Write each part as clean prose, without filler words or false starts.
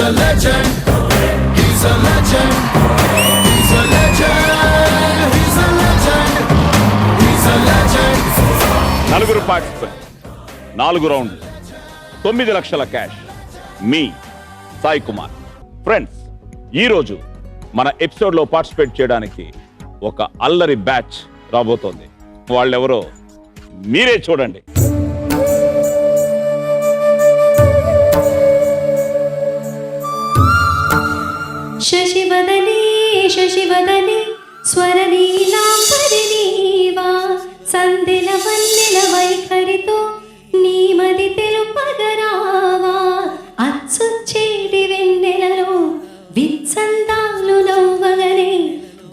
a legend. He's a legend. He's a legend. He's a legend. He's a legend. నలుగురు participant, 4 రౌండ్లు, 9 లక్షల cash. మీ Sai Kumar. Friends, ఈరోజు మన ఎపిసోడ్లో పార్టిసిపేట్ చేయడానికి ఒక అల్లరి బ్యాచ్ రాబోతోంది. వాళ్ళెవరో మీరే చూడండి. శశివదనే శశివదనే స్వరనీలాంబరినీవా సందెల వన్నెల వైఖరితో నీమది తెలుపగరావా అచ్చుచ్చేటి వెన్నెలలో విత్సందాలు నవ్వగనే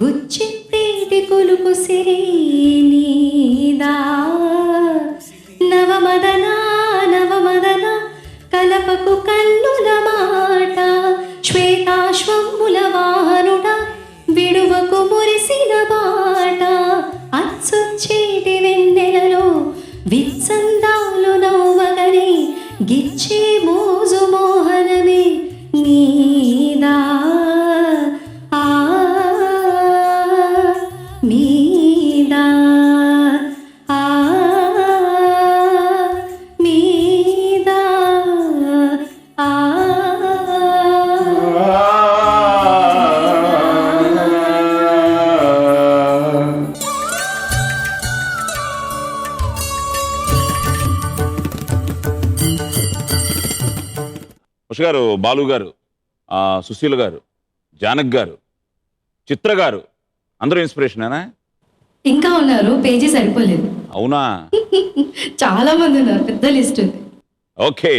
గుచ్చి ప్రీతి కొలుకు సిరి నీదా నవమదన నవమదన కలపకు కన్నుల మాట శ్వేతాశ్వముల వాహనుడ విడువకు మురిసిన బాట అచ్చుచ్చేటి వెన్నెలలో విత్సందాలు నవ్వగనే గిచ్చే మోజు మోహనమే నీదా ఆ మీదా ఆ మీదా ఆ ఉష గారు, బాలు గారు, సుశీల్ గారు, జానక్ గారు, చిత్ర గారు అందరూ ఇన్స్పిరేషనేనా? ఇంకా ఉన్నారు, పేజీ సరిపోలేదు. అవునా? చాలా మంది ఉన్నారు, పెద్ద లిస్ట్ ఉంది. ఓకే,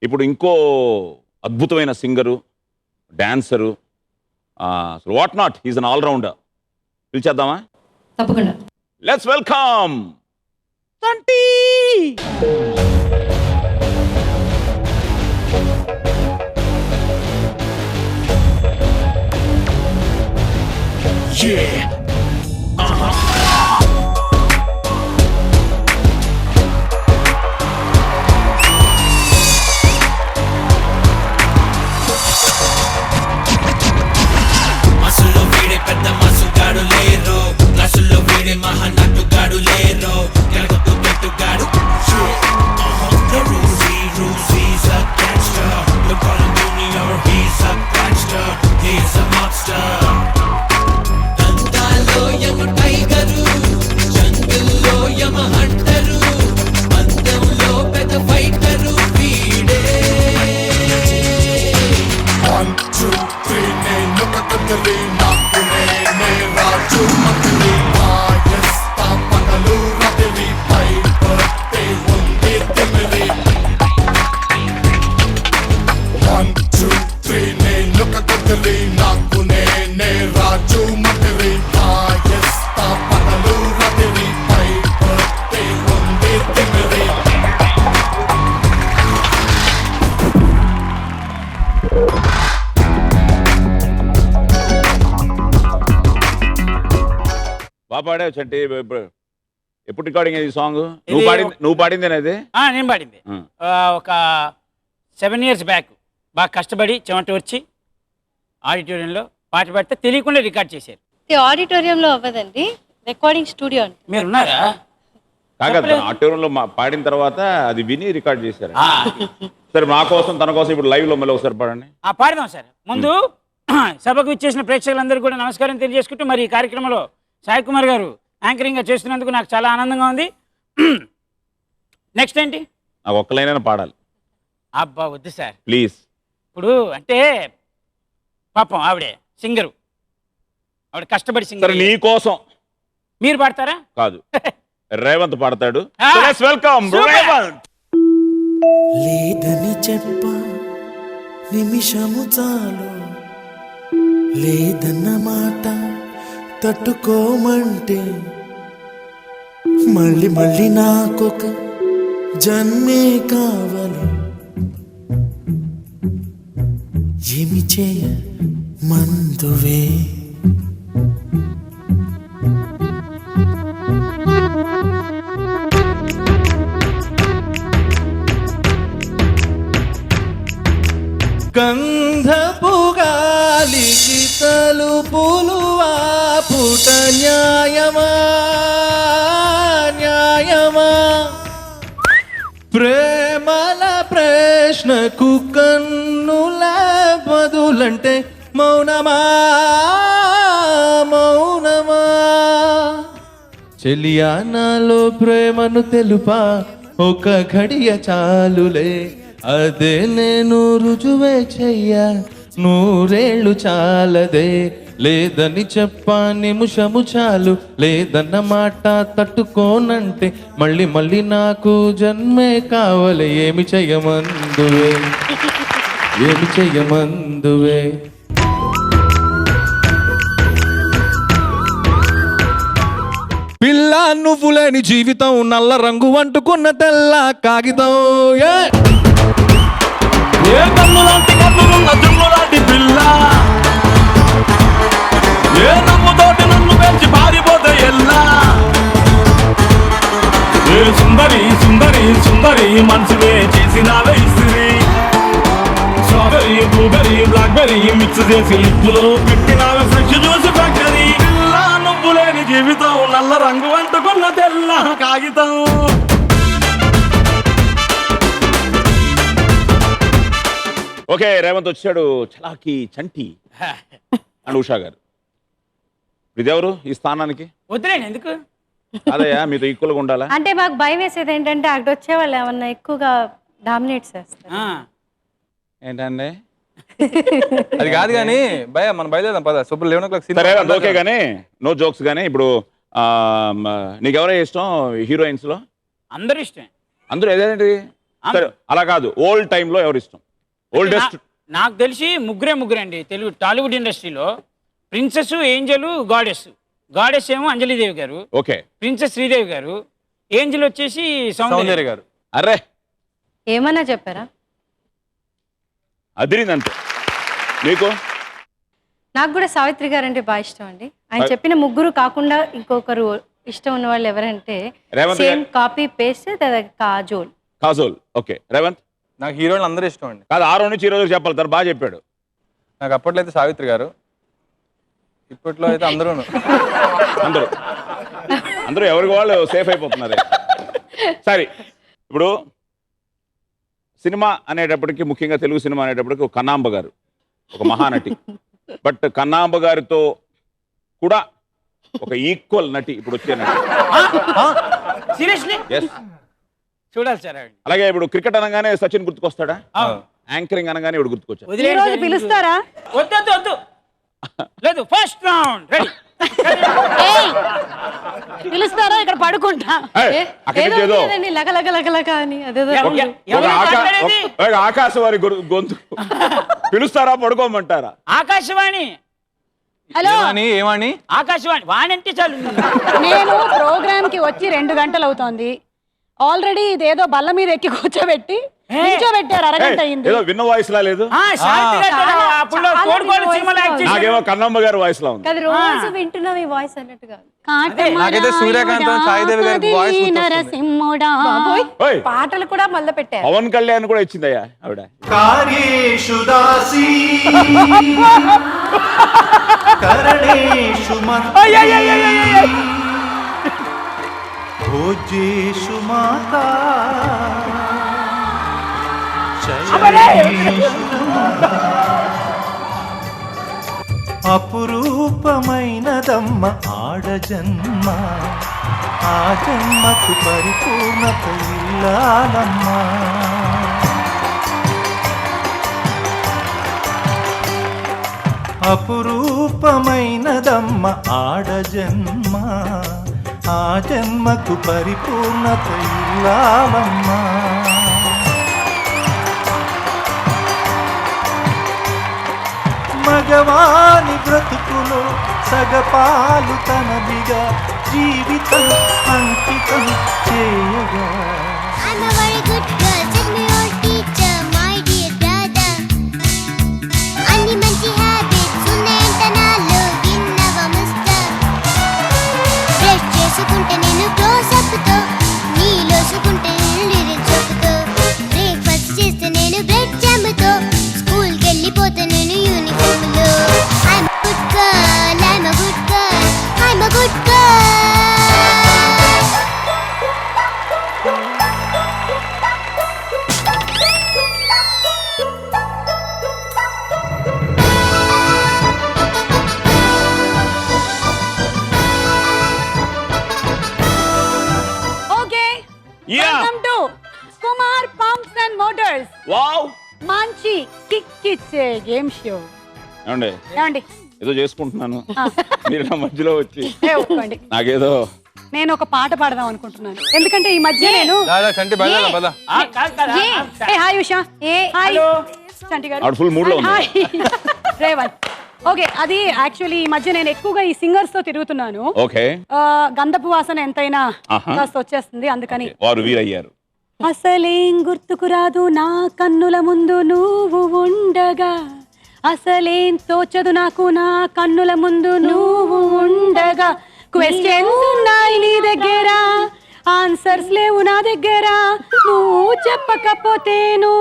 ఇప్పుడు ఇంకో అద్భుతమైన singer, dancer, what not, he's an allrounder. పిలిచేద్దామా? తప్పకుండా. Let's welcome Chanti. Yeah. మసులో వీడే పెద్ద మసుగాడు లేరు, క్లాసుల్లో వీడే మహానటుగాడు లేరు, కలగొట్టు పెట్టుగాడు. He's a gangster. Look on him junior, he's a gangster. He's a monster. దంతాలో యమ టైగరు, జంగిల్లో యమ హంటరు, అందంలో పెద్ద ఫైటరు వీడే. 1, 2, 3 నేను కథలి నాకు నేనే రాజు మకలి మాయస్తా పగలు రాత్రి పై పట్టే ఉంది తిమిరి. 1, 2, 3 నేను కథలి నాకు నేనే రాజు మకలి మాయస్తా పగలు రాత్రి పై పట్టే ఉంది తిమిరి. బాగా పాడావు చంటి. ఎప్పుడు రికార్డింగ్ అయ్యింది సాంగ్? ఇది నువ్వు పాడిందేనా ఇది? నేను పాడింది ఒక 7 years బ్యాక్. బాగా కష్టపడి చెమట వచ్చి ఆడిటోరియంలో పాట పాడితే తెలియకుండా రికార్డ్ చేశారు. ఆడిటోరియంలో అవ్వదండి, రికార్డింగ్ స్టూడియో. మీరు ఉన్నారా? కాదు, ఆటోరంలో పాడిన తర్వాత అది విని రికార్డ్ చేశారు. సరే, మా కోసం తన కోసం ఇప్పుడు లైవ్ లో మళ్ళీ ఒకసారి పాడండి. పాడదాం సార్. ముందు సభకు ఇచ్చేసిన ప్రేక్షకులందరూ కూడా నమస్కారం తెలియజేసుకుంటూ, మరి ఈ కార్యక్రమంలో సాయి కుమార్ గారు యాంకరింగ్గా చేస్తున్నందుకు నాకు చాలా ఆనందంగా ఉంది. నెక్స్ట్ ఏంటి? నాకు ఒక్క లైన్ పాడాలి. అబ్బా వద్దు సార్ ప్లీజ్. ఇప్పుడు అంటే పాపం ఆవిడే సింగరు, ఆవిడ కష్టపడి సరే, సింగర్. నీ కోసం. మీరు పాడతారా? కాదు, రేవంత్ పాడతాడు. Ah, welcome super. రేవంత్. లేదని చెప్ప నిమిషము చాలు, లేదన్న మాట తట్టుకోమంటే మళ్ళీ మళ్ళీ నాకొక జన్మే కావాలి. ఏమి చేయ మందువే కన్ కళ్ళకు కన్నుల బదులంటే మౌనమా మౌనమా చెలియా నాలో ప్రేమను తెలుపా ఒక ఘడియ చాలులే అదే నేను రుజువే చెయ్యా నూరేళ్ళు చాలదే లేదని చెప్పా నిమిషము చాలు లేదన్న మాట తట్టుకోనంటే మళ్ళీ మళ్ళీ నాకు జన్మే కావాలి ఏమి చెయ్యమందువే ఏమి చెయ్యమందువే పిల్ల నువ్వు లేని జీవితం నల్ల రంగు అంటుకున్న తెల్ల కాగితం ఏ కన్నులాంటి కన్నులున్న జున్నులాంటి పిల్ల ఏ నమ్ముతోటి నన్ను పెంచి పారిపోతే ఎల్లా ఏ సుందరి సుందరి సుందరి మనసువే చేసినావే ఇస్త్రీ స్ట్రాబెరీ బ్లూబెరీ బ్లాక్బెరీ మిక్స్ చేసి లిప్పులో పెట్టినావే ఫ్రెష్ జ్యూస్ ఫ్యాక్టరీ పిల్ల నువ్వు లేని జీవితం నల్ల రంగు అంటుకున్న తెల్ల కాగితం ఓకే రేవంత్ వచ్చాడు చలాకి చంటి అండ్ ఉషా గారు ఇదెవరు ఈ స్థానానికి వద్దులేండి ఎందుకు అదయ్యా మీతో ఈక్వల్గా ఉండాలా అంటే మాకు భయం వేసేది ఏంటంటే అక్కడ వచ్చే వాళ్ళు ఏమన్నా ఎక్కువగా డామినేట్ చేస్తారు. ఆ, ఏంటండి అది కాదు కానీ భయ మనం బయలుదేరాం పద సూపర్ 11 సరే రేవంత్ ఓకే కానీ నో జోక్స్ కానీ ఇప్పుడు నీకు ఎవరై ఇష్టం హీరోయిన్స్ లో అందరూ ఇష్టమే. అందరూ ఏదేంటి సరే అలా కాదు ఓల్డ్ టైంలో ఎవరు ఇష్టం ఓల్డెస్ట్ నాకు తెలిసి ముగ్గురే అండి తెలుగు టాలీవుడ్ ఇండస్ట్రీలో ప్రిన్సెస్ ఏంజల్ గాడెస్ ఏమో అంజలిదేవి గారు, ఓకే ప్రిన్సెస్ శ్రీదేవి గారు, ఏంజల్ వచ్చేసి సౌందర్య గారు. అరే ఏమన్నా చెప్పారా? అదిరిందంతే మీకు నాకు కూడా సావిత్రి గారు అంటే బాగా ఇష్టం అండి. ఆయన చెప్పిన ముగ్గురు కాకుండా ఇంకొకరు ఇష్టం ఉన్న వాళ్ళు ఎవరంటే Revanth same copy paste Kajol. Okay Revanth నాకు హీరోయిన్లు అందరూ ఇష్టం అండి. కాదు 6 నుంచి ఈ రోజు చెప్పాలి తను బాగా చెప్పాడు. నాకు అప్పట్లో అయితే సావిత్రి గారు, ఇప్పట్లో అయితే అందరూ ఎవరికి వాళ్ళు సేఫ్ అయిపోతున్నారు. సరే ఇప్పుడు సినిమా అనేటప్పటికి ముఖ్యంగా తెలుగు సినిమా అనేటప్పటికి ఒక కన్నాంబ గారు ఒక మహానటి, బట్ కన్నాంబ గారితో కూడా ఒక ఈక్వల్ నటి ఇప్పుడు వచ్చే నటి. సీరియస్లీ ఎస్ చూడాలి సార్. అలాగే ఇప్పుడు క్రికెట్ అనగానే సచిన్ గుర్తుకొస్తాడా, యాంకరింగ్ అనగానే ఇప్పుడు గుర్తుకొచ్చాడు. ఈ రోజు పిలుస్తారా? వద్దు లేదు ఫస్ట్ రౌండ్ రెడీ పిలుస్తారా? ఇక్కడ పడుకుంటా లగలగలగలగ అని అదేదో ఆకాశవాణి గొంతు పిలుస్తారా పడుకోమంటారా? ఆకాశవాణి హలో ఏమని ఆకాశవాణి వాణి అంటే చాలు. నేను ప్రోగ్రామ్ కి వచ్చి 2 గంటలు అవుతోంది. ఆల్రెడీ ఇదేదో బల్ల మీద ఎక్కి కూర్చోబెట్టి నిల్చోబెట్టారు, అరగంట అయింది. ఏదో విన్న వాయిస్ లా లేదు, నాకేమో కన్నమ్మ గారి వాయిస్ లా ఉంది. రోజు వింటున్నాం ఈ వాయిస్ అన్నట్టుగా. నరసింహుడా పాటలు కూడా మళ్ళీ పెట్టారు. పవన్ కళ్యాణ్ కూడా ఇచ్చిందయ్యా ఆవిడ. కార్యేషు దాసీ కరణేషు భోజేషు మాతా అపురూపమైనదమ్మ ఆడజన్మ ఆ జన్మకు పరిపూర్ణత ఇల్లాలమ్మా. అపురూపమైనదమ్మ ఆడజన్మ ఆ జన్మకు పరిపూర్ణత ఇల్లాలమ్మా. మగవాని బ్రతుకులో సగపాలు తనదిగా జీవితం అంకితం చేయగా. Yeah. Welcome to Kumar pumps and Motors wow మంచి కిక్ ఇచ్చే గేమ్ షో. ఏమండి ఏమండి ఏదో చేసుకుంటున్నాను మీరు నా మధ్యలో వచ్చి ఒప్పుకోండి, నాకేదో నేను ఒక పాట పాడదాం అనుకుంటున్నాను. ఎందుకంటే ఈ మధ్య నేను చంటి బయలుదేరా పద. హాయ్ ఉషా, హాయ్ చంటి గారు, ఆవిడ ఫుల్ మూడ్ లో ఉంది. హాయ్ రేవంత్. ఓకే, అది యాక్చువల్లీ ఈ మధ్య నేను ఎక్కువగా ఈ సింగర్స్ తో తిరుగుతున్నాను. ఓకే గంధపు వాసన ఎంతైనా ఆహా. కాస్త వచ్చేస్తుంది, అందుకని. వారు వీరయ్యారు. అసలేం గుర్తుకు రాదు నా కన్నుల ముందు నువ్వు ఉండగా, అసలేం తోచదు నాకు నా కన్నుల ముందు నువ్వు ఉండగా. క్వశ్చన్స్ ఉన్నాయి నీ దగ్గర, ఆన్సర్స్ లేవు నా దగ్గర. నువ్వు చెప్పకపోతేను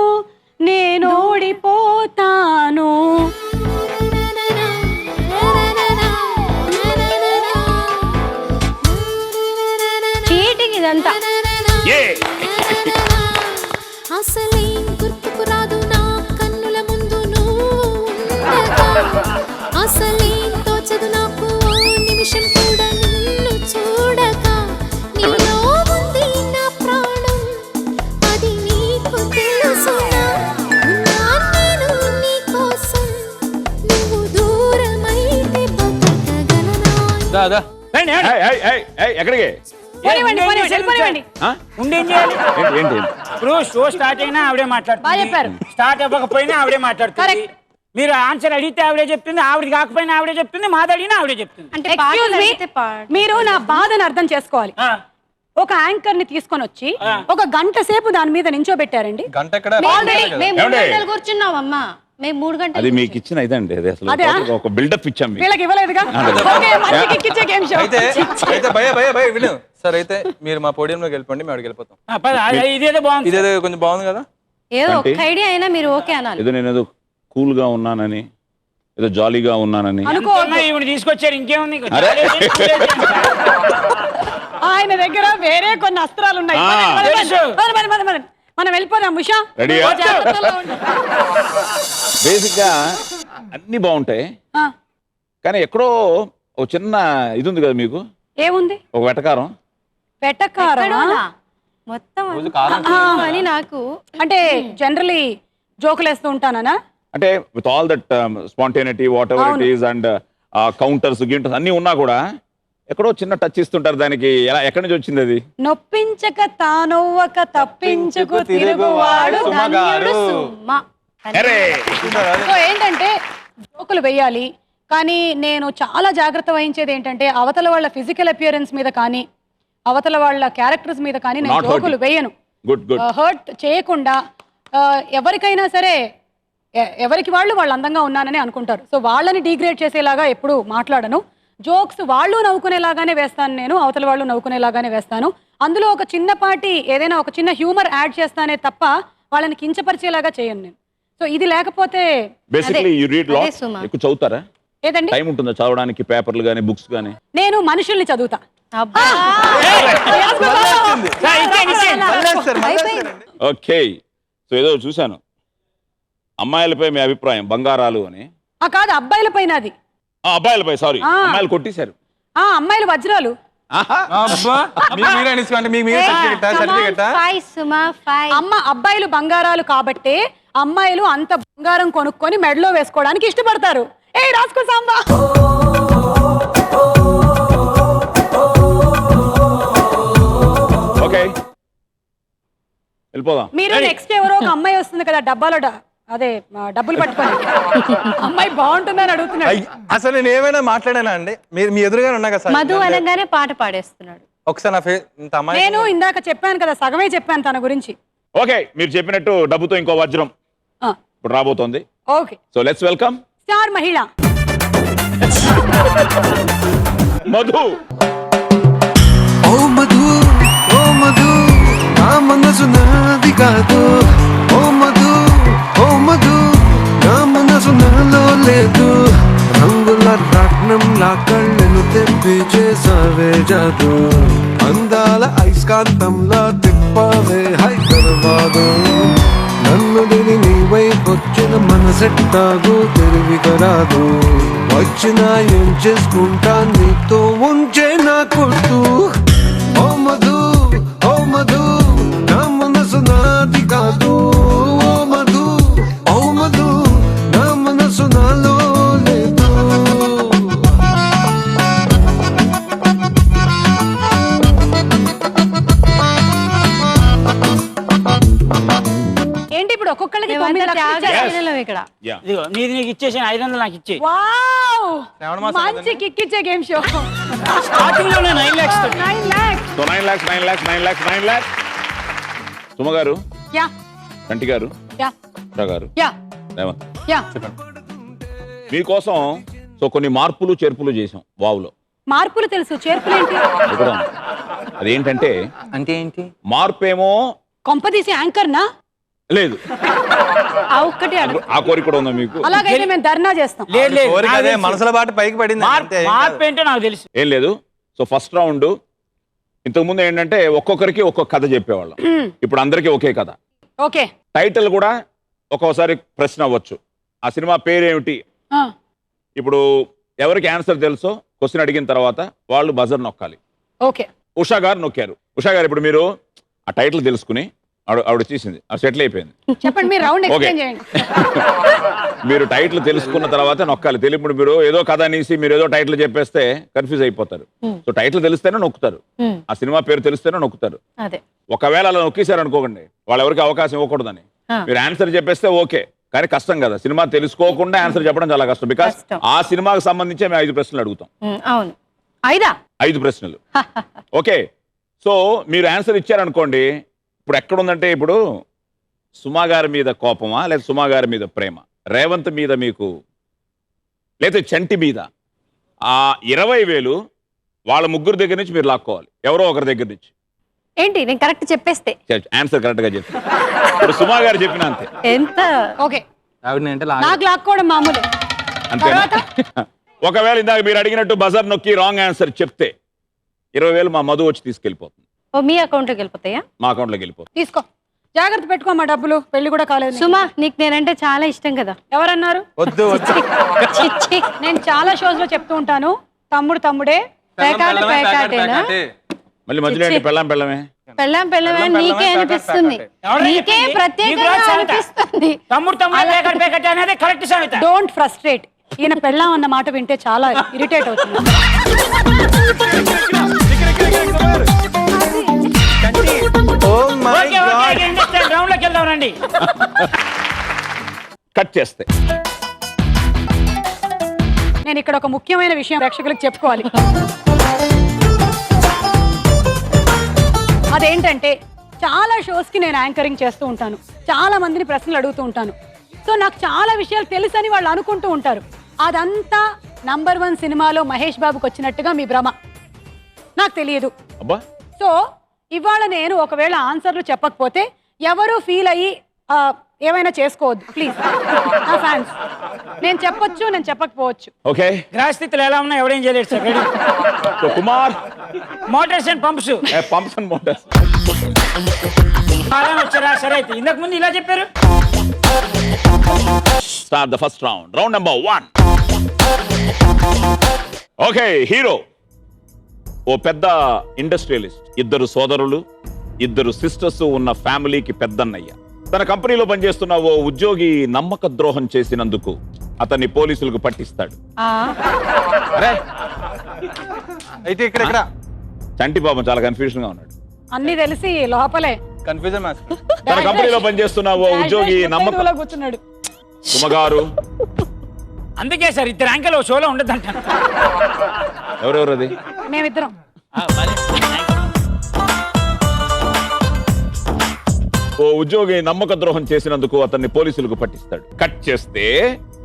నేను ఓడిపోతాను. చీటింగ్ ఇదంతా. అసలేం గుర్తుకు రాదు నా కన్నుల ముందు నువ్వు ఉండగా, అసలేం తోచదు నాకు ఓ నిమిషం కూడా నిన్ను చూడగా. నీలో ఉంది నా ప్రాణం, అది నీకు తెలుసునా? ఉన్నాను నేను నీ కోసం, నువ్వు దూరమైతే బతకగలనా? ఎక్కడికి వెళ్ళిపోనివ్వండి. ఉండేం చేయాలి? ఏంటి ఇప్పుడు షో స్టార్ట్ అయినా ఆవిడే బాగా మాట్లాడుతుంది, చెప్పారు. స్టార్ట్ అవ్వకపోయినా ఆవిడే మాట్లాడుతుంది. Correct. మీరు ఆన్సర్ అడిగితే ఆవిడే చెప్తుంది, ఆవిడ కాకపోయినా ఆవిడే చెప్తుంది, మాది అడిగినా ఆవిడే చెప్తుంది. అంటే Excuse me, పాటలు పాడు. మీరు నా బాధను అర్థం చేసుకోవాలి. ఆ, ఒక యాంకర్ ని తీసుకొని వచ్చి ఒక గంట సేపు దాని మీద నించోబెట్టారండి. గంట ఎక్కడ మేము 3 ఏమండి? గంటలు కూర్చున్నామమ్మా, మేము 3 గంటలు అది మీకు ఇచ్చిన ఇదండి, అది అసలు అదే? ఒక బిల్డప్ ఇచ్చాం మీకు. వీళ్ళకి ఇవ్వలేదుగా. ఓకే, మంచి kick ఇచ్చే గేమ్ షో. అయితే అయితే భయ విను సార్. అయితే మీరు మా పోడియంలోకి వెళ్ళిపోండి, మేము అక్కడికి వెళ్ళిపోతాం. ఆ, పద, ఇదేదో బాగుంది. ఇదేదో కొంచెం బాగుంది కదా. ఏదో అంటే? ఒక్క ఐడియా అయినా మీరు ఓకే అనాలి. ఏదో నేను ఏదో కూల్ గా ఉన్నానని, ఏదో జాలీగా ఉన్నానని. అనుకోవద్దు. ఇవి తీసుకొచ్చారు, ఇంకేముంది? అరే. ఆయన దగ్గర వేరే కొన్ని అస్త్రాలు ఉన్నాయి. ఆ. మనం వెళ్ళిపోదాం ఉషా. రెడీయా? జాగ్రత్తలో ఉండు. బేసిక్ గా అన్ని బాగుంటాయి, ఆ, కానీ ఎక్కడో ఒక చిన్న ఇది ఉంది కదా మీకు, ఏముంది? ఒక వెటకారం. వెటకారం ఎక్కడోనా? మొత్తం రోజు కారం అని నాకు అంటే జనరలీ జోకులు వేస్తూ ఉంటానా? అంటే with all that spontaneity whatever it is and counters గింటర్స్ అన్ని ఉన్నా కూడా ఎక్కడో చిన్న టచ్ ఇస్తుంటారు దానికి. ఎలా ఎక్కడి నుంచి వచ్చింది అది? నొప్పించక తానొవ్వక తప్పించుకు తిరుగువాడు సుమగారు. సుమ్మ. అరే సో ఏంటంటే జోకులు వేయాలి, కానీ నేను చాలా జాగ్రత్త వహించేది ఏంటంటే అవతల వాళ్ళ ఫిజికల్ అపియరెన్స్ మీద కానీ అవతల వాళ్ళ క్యారెక్టర్స్ మీద కానీ నేను Not hurting. జోకులు వేయను. Good good. హర్ట్ చేయకుండా ఎవరికైనా సరే ఎవరికి వాళ్ళు అందంగా ఉన్నానని అనుకుంటారు. సో వాళ్ళని డీగ్రేడ్ చేసేలాగా ఎప్పుడు మాట్లాడను. జోక్స్ వాళ్ళు నవ్వుకునేలాగానే వేస్తాను, నేను అవతల వాళ్ళు నవ్వుకునేలాగానే వేస్తాను. అందులో ఒక చిన్నపాటి ఏదైనా ఒక చిన్న హ్యూమర్ యాడ్ చేస్తానే తప్ప వాళ్ళని కించపరిచేలాగా చేయను నేను. సో ఇది లేకపోతే బేసిక్లీ యు రీడ్ అదే లాట్. సుమ. ఎక్కువ చదువుతారా? ఏదండి, టైం ఉంటుందా చదవడానికి? పేపర్లు కానీ బుక్స్ కానీ? నేను మనుషుల్ని చదువుతా. అబ్బా. ఓకే. సో ఏదో చూశాను, అమ్మాయిలపై మీ అభిప్రాయం బంగారాలు అని. కాదు, అబ్బాయిల పైన అది. అబ్బాయిలపై సారీ, ఆ. అమ్మాయిలు కొట్టేశారు. అమ్మాయిలు వజ్రాలు. అబ్బా, మీకు మీరే అనేసుకోండి. మీకు మీరే సర్టిఫికెట్. 5 సుమ 5. అబ్బాయిలు బంగారాలు కాబట్టే అమ్మాయిలు అంత బంగారం కొనుక్కొని మెడలో వేసుకోవడానికి ఇష్టపడతారు. ఏ రాసుకో సాంబా. ఓకే వెళ్ళిపోదాం. మీరు నెక్స్ట్ ఎవరో ఒక అమ్మాయి వస్తుంది కదా డబ్బాలో అదే డబ్బులు పట్టుకొని, అమ్మాయి బాగుంటుందని అడుగుతున్నాడు. అసలు నేను ఏమైనా మాట్లాడానా అండి? మీరు మీ ఎదురుగానే ఉన్నా కదా మధు సార్. అనగానే పాట పాడేస్తున్నాడు. ఒకసారి నా ఇంత అమ్మాయి నేను ఇందాక చెప్పాను కదా, సగమే చెప్పాను తన గురించి. ఓకే, మీరు చెప్పినట్టు డబ్బుతో ఇంకో వజ్రం ఆ, ఇప్పుడు రాబోతోంది. Okay. So let's welcome star మహిళ మధు. ఓ మధు, ఓ మధు, నా మనసు నాది కాదు. ఓ మధు, ఓ మధు, నా మనసు నాలో లేదు. రంగుల రత్నంలా కళ్ళను తెప్పి చేసావే జాదు. అందాల ఐస్కాంతంలా తిప్పావే హైదరాబాదు. నన్ను దిని నీ వైపొచ్చిన మనసెట్టాగు తెలివికరాదు. వచ్చినా ఏం చేసుకుంటా నీతో ఉంచే నా కొట్టు. ఓ మధు, ఓ మధు, ఒక్కొక్కళ్ళకి మేమంతా 9 లక్షలు ఇచ్చారు. త్యాగశీలం ఇక్కడ. Yeah. ఇదిగో నీది నీకు ఇచ్చేసాను 500 నాకు ఇచ్చే వావ్ మంచి కిక్కిచ్చే గేమ్ షో. స్టార్టింగ్ లోనే 9 lakhs 9 lakhs. So 9 lakhs. Suma గారు, యా కంటి గారు, యా ఉషా గారు, యా రేవంత్, యా మీకోసం సో కొన్ని మార్పులు చేర్పులు చేసాం వావులో. మార్పులు తెలుసు, చేర్పులు ఏంటి? ఎక్కడ? అదేంటంటే అంటే ఏంటి? మార్పు ఏమో కొంపదీసి యాంకర్ నా? లేదు, ఆ ఒక్కటి అడుగు. ఆ కోరిక కూడా ఉందా మీకు? అలాగైతే మేము ధర్నా చేస్తాం. లేదు లేదు కోరిక నాకు అదే, తెలుసు. మనసుల బాట పైకి పడింది అంతే. మార్పు ఏంటో నాకు తెలుసు. ఏం లేదు. సో ఫస్ట్ రౌండ్ ఇంతకుముందు ఏంటంటే ఒక్కొక్కరికి ఒక్కొక్క కథ చెప్పేవాళ్ళం. ఇప్పుడు అందరికీ ఒకే కథ. ఓకే టైటిల్ కూడా ఒక్కోసారి ప్రశ్న అవ్వచ్చు. ఆ సినిమా పేరేమిటి? ఇప్పుడు ఎవరికి ఆన్సర్ తెలుసో క్వశ్చన్ అడిగిన తర్వాత వాళ్ళు బజర్ నొక్కాలి. ఓకే ఉషా గారు నొక్కారు. ఉషా గారు ఇప్పుడు మీరు ఆ టైటిల్ తెలుసుకుని ఆవిడ చేసింది, అది సెటిల్ అయిపోయింది. చెప్పండి, మీరు రౌండ్ ఓకే. ఎక్స్ప్లెయిన్ చేయండి. మీరు టైటిల్ తెలుసుకున్న తర్వాత నొక్కాలి. ఇప్పుడు మీరు ఏదో కథ అనేసి మీరు ఏదో టైటిల్ చెప్పేస్తే కన్ఫ్యూజ్ అయిపోతారు. సో టైటిల్ తెలిస్తేనే నొక్కుతారు, ఆ సినిమా పేరు తెలిస్తేనే నొక్కుతారు. అదే ఒకవేళ అలా నొక్కేశారు అనుకోకండి, వాళ్ళు ఎవరికి అవకాశం ఇవ్వకూడదని. మీరు ఆన్సర్ చెప్పేస్తే ఓకే, కానీ కష్టం కదా, సినిమా తెలుసుకోకుండా ఆన్సర్ చెప్పడం చాలా కష్టం. బికాస్ ఆ సినిమాకి సంబంధించి మేము 5 ప్రశ్నలు అడుగుతాం. అవును, 5 ప్రశ్నలు. ఓకే, సో మీరు ఆన్సర్ ఇచ్చారనుకోండి, ఇప్పుడు ఎక్కడుందంటే ఇప్పుడు సుమా గారి మీద కోపమా లేదా సుమా గారి మీద ప్రేమ, రేవంత్ మీద మీకు లేదా చంటి మీద, ఆ 20,000 వాళ్ళ ముగ్గురు దగ్గర నుంచి మీరు లాక్కోవాలి, ఎవరో ఒకరి దగ్గర నుంచి. ఏంటి నేను కరెక్ట్ చెప్పేస్తే? ఆన్సర్ కరెక్ట్ గా చెప్పి ఇప్పుడు సుమా గారు చెప్పిన అంతే. ఎంత ఓకే, ఆవిడనంటే నాకు లాక్కోవడం మామూలే. అంతేనా? ఒకవేళ ఇందాక మీరు అడిగినట్టు బజర్ నొక్కి రాంగ్ ఆన్సర్ చెప్తే 20,000 మా మధు వచ్చి తీసుకెళ్ళిపోతుంది. ఓ మీ అకౌంట్లోకి వెళ్ళిపోతాయా? మా అకౌంట్లోకి వెళ్ళిపోతుంది. తీసుకో, జాగ్రత్త పెట్టుకో మా డబ్బులు, పెళ్లి కూడా కాలేదు. సుమా, నీకు నేనంటే చాలా ఇష్టం కదా. ఎవరన్నారు? వద్దు వద్దు. చిచ్చి, నేను చాలా షోస్ లో చెప్తూ ఉంటాను, తమ్ముడు తమ్ముడే, పేకాట పేకాటేనా? మళ్ళీ మధ్యలో ఏంటి పెళ్ళమే పెళ్ళాం పెళ్ళమే నీకే అనిపిస్తుంది, నీకే ప్రత్యేకంగా అనిపిస్తుంది. తమ్ముడు పేకట్ అనేది కరెక్ట్ సామెత. Don't frustrate. ఈయన పెళ్ళాం అన్న మాట వింటే చాలా ఇరిటేట్ అవుతుంది. Oh my God. రౌండ్ లోకి వెళ్దాం రండి. కట్ చేస్తే నేను ఇక్కడ ఒక ముఖ్యమైన విషయం ప్రేక్షకులకు చెప్పుకోవాలి. అదేంటంటే చాలా షోస్ కి నేను యాంకరింగ్ చేస్తూ ఉంటాను, చాలా మందిని ప్రశ్నలు అడుగుతూ ఉంటాను. సో నాకు చాలా విషయాలు తెలుసని వాళ్ళు అనుకుంటూ ఉంటారు. అదంతా #1 సినిమాలో మహేష్ బాబుకి వచ్చినట్టుగా మీ భ్రమ, నాకు తెలియదు. అబ్బా, సో ఇవాళ నేను ఒకవేళ ఆన్సర్లు చెప్పకపోతే ఎవరు ఫీల్ అయ్యి ఏమైనా చేసుకోవద్దు ప్లీజ్. నా ఫ్యాన్స్, నేను చెప్పొచ్చు, నేను చెప్పకపోవచ్చు. ఓకే, గ్రహస్థితులు ఎలా ఉన్నా ఎవడేం చేయలేడు sir. Ready. So Kumar, motors and pumps pumps and motors అలా వచ్చారా? సరే అయితే ఇంతకు ముందు ఇలా చెప్పారు. Start the first round. Round number 1. Okay, hero ఓ పెద్ద ఇండస్ట్రియలిస్ట్, 2 సోదరులు 2 సిస్టర్స్ ఉన్న ఫ్యామిలీకి పెద్దన్నయ్య. తన కంపెనీలో పనిచేస్తున్న ఓ ఉద్యోగి నమ్మక ద్రోహం చేసినందుకు అతన్ని పోలీసులకు పట్టిస్తాడు. అరే, అయితే ఇక్కడ చంటి పాపం చాలా కన్ఫ్యూజన్ గా ఉన్నాడు. అన్ని తెలిసి లోపలే కన్ఫ్యూజన్ మాస్టర్. తన కంపెనీలో పనిచేస్తున్న ఓ ఉద్యోగి నమ్మక. కూర్చున్నాడు. సుమగారు, అందుకే సార్ 2 యాంకర్లు ఓ షోలో ఉండదు అంటాను. ఎవరెవరు అది? మేమిద్దరం. ఓ ఉద్యోగి నమ్మక ద్రోహం చేసినందుకు అతన్ని పోలీసులకు పట్టిస్తాడు. కట్ చేస్తే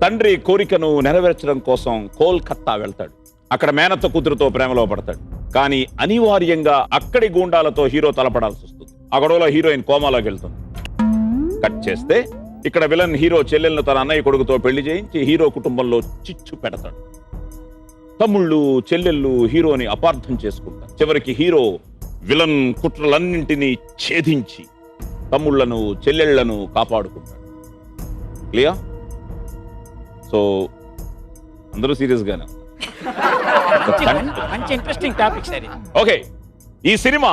తండ్రి కోరికను నెరవేర్చడం కోసం కోల్కత్తా వెళ్తాడు. అక్కడ మేనత్త కూతురుతో ప్రేమలో పడతాడు. కానీ అనివార్యంగా అక్కడి గూండాలతో హీరో తలపడాల్సి వస్తుంది. ఆ గొడవలో హీరోయిన్ కోమాలోకి వెళ్తుంది. కట్ చేస్తే ఇక్కడ విలన్ హీరో చెల్లెలను తన అన్నయ్య కొడుకుతో పెళ్లి చేయించి హీరో కుటుంబంలో చిచ్చు పెడతాడు. తమ్ముళ్ళు చెల్లెళ్ళు హీరోని అపార్థం చేసుకుంటారు. చివరికి హీరో విలన్ కుట్రలన్నింటినీ ఛేదించి తమ్ముళ్లను చెల్లెళ్లను కాపాడుకుంటాడు. క్లియర్? సో అందరూ సీరియస్ గానే. మంచి ఇంట్రెస్టింగ్ టాపిక్ సార్. ఓకే, ఈ సినిమా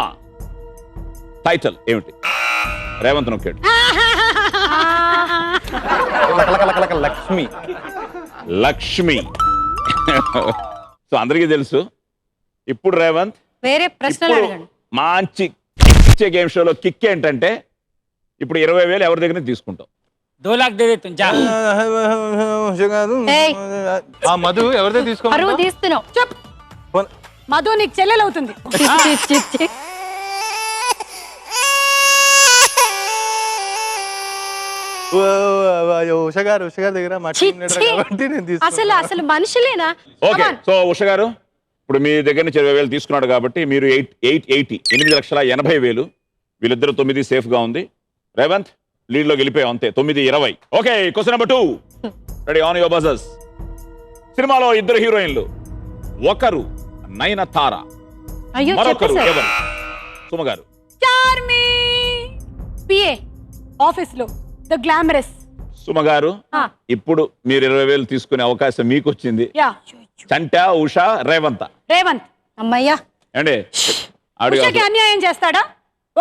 టైటిల్ ఏమిటి? రేవంత్ నొక్కాడు. లక్ష్మి. లక్ష్మి. సో అందరికీ తెలుసు. ఇప్పుడు రేవంత్ వేరే ప్రశ్నలు ఇప్పుడు అడగండి. మంచి ఇచ్చే గేమ్ షోలో కిక్ ఏంటంటే ఇప్పుడు 20,000 ఎవరి దగ్గర నుంచి తీసుకుంటాం. 2 लाख दे देता हूं, जा। ఏయ్. ఆ మధు ఎవరిదో పరువు తీసుకోమని తీస్తున్నావు చెప్ మధు నీకు చెల్లెలు అవుతుంది. ఉష గారు దగ్గర మా ఛీ, టీం లీడర్ ఛీ. కాబట్టి నేను తీసుకున్నా. అసలు మనుషులేనా? ఓకే, సో ఉష గారు ఇప్పుడు మీ దగ్గర నుంచి 20,000 తీసుకున్నాడు కాబట్టి మీరు 8,80,000 వీళ్ళిద్దరు 9 సేఫ్ గా ఉంది. రేవంత్ లీడ్ లో గెలిపోయాం అంతే, 9-20. Okay, question number 2. Ready, on your buzzers. సినిమాలో ఇద్దరు హీరోయిన్లు, ఒకరు నయనతార, అయ్యో మరొకరు చెప్పేశారు. ఎవరు? సుమ గారు. చార్మి పిఏ ఆఫీస్ లో ద గ్లామరస్. సుమ గారు, ఆ. ఇప్పుడు మీరు 20,000 తీసుకునే అవకాశం మీకు వచ్చింది. యా చంటా, ఉష, రేవంత్. రేవంత్ అమ్మయ్యా, అండి ఉషకి అన్యాయం చేస్తాడా?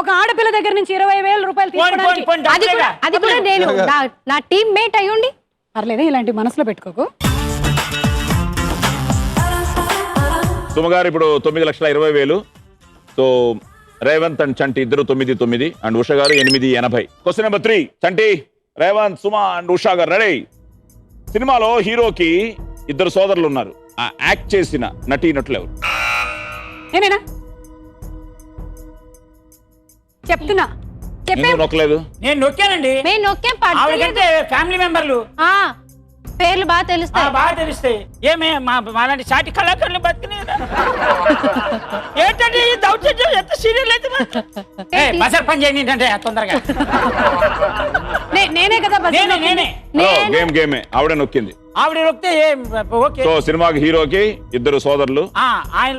ఒక ఆడపిల్ల దగ్గర నుంచి 20,000 రూపాయలు తీసుకోవడానికి అది కూడా నేను నా టీమ్ మేట్ అయ్యుండి. పర్లేదు, ఇలాంటి మనసులో పెట్టుకోకు. సుమ గారు ఇప్పుడు 9,20,000. సో రేవంత్ అండ్ చంటి ఇద్దరు 9 అండ్ ఉష గారు 880. Question number 3. Chanti, Revanth, Suma and Usha గారు రెడీ. సినిమాలో హీరోకి ఇద్దరు సోదరులు ఉన్నారు. ఆ యాక్ట్ చేసిన నటీనటులు ఎవరు? నేనేనా చెప్తున్నా? చెప్పే ఎందుకు నొక్కలేదు? నేను నొక్కానండి. మేము నొక్కేం ఆవిడకంటే ఫ్యామిలీ మెంబర్లు పేర్లు బాగా తెలుస్తాయి. బాగా తెలుస్తాయి. ఏమే మాలాంటి సాటి కళాకారులు బతికినేదా? ఏంటంటే ఈ దౌర్జన్యం ఎంత సీరియల్ అయితే బజార్ పని చేయండి ఏంటంటే తొందరగా. నేనే కదా బస్ నేనే గేమే ఆవిడ నొక్కింది. ఆవిడ నొక్కితే ఓకే. సో సినిమాకి హీరోకి ఇద్దరు సోదరులు. ఆయన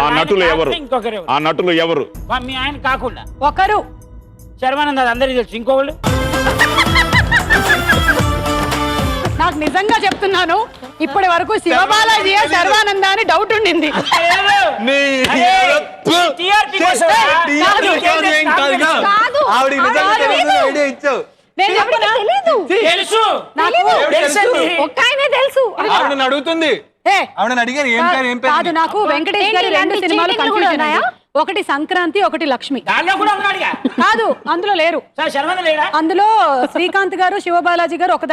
ఆ నటులు ఎవరు? ఇంకొకరు ఆ నటులు ఎవరు? మీ ఆయన కాకుండా ఒకరు శర్వానంద్, అది అందరికీ తెలుసు. ఇంకోళ్ళు నాకు నిజంగా చెప్తున్నాను, ఇప్పటి వరకు శివబాలాజీ శర్వానంద అని డౌట్ ఉండింది. ఆవిడ ఐడియా ఇచ్చావు. నేను చెప్పనా? తెలుసు, నాకు తెలుసండి. ఒక్క ఆయనే తెలుసు. ఆవిడని అడుగుతుంది. ఆవిడని అడిగారు ఏం పేరు కాదు, నాకు వెంకటేష్ గారి 2 సినిమాలు కన్ఫ్యూజన్ అయ్యాయి. ఒకటి సంక్రాంతి, ఒకటి లక్ష్మి. దానిలో కూడా ఉన్నాడుగా. కాదు, అందులో లేరు. శర్వానంద్ లేడా? అందులో శ్రీకాంత్ గారు, శివబాలాజీ గారు ఒక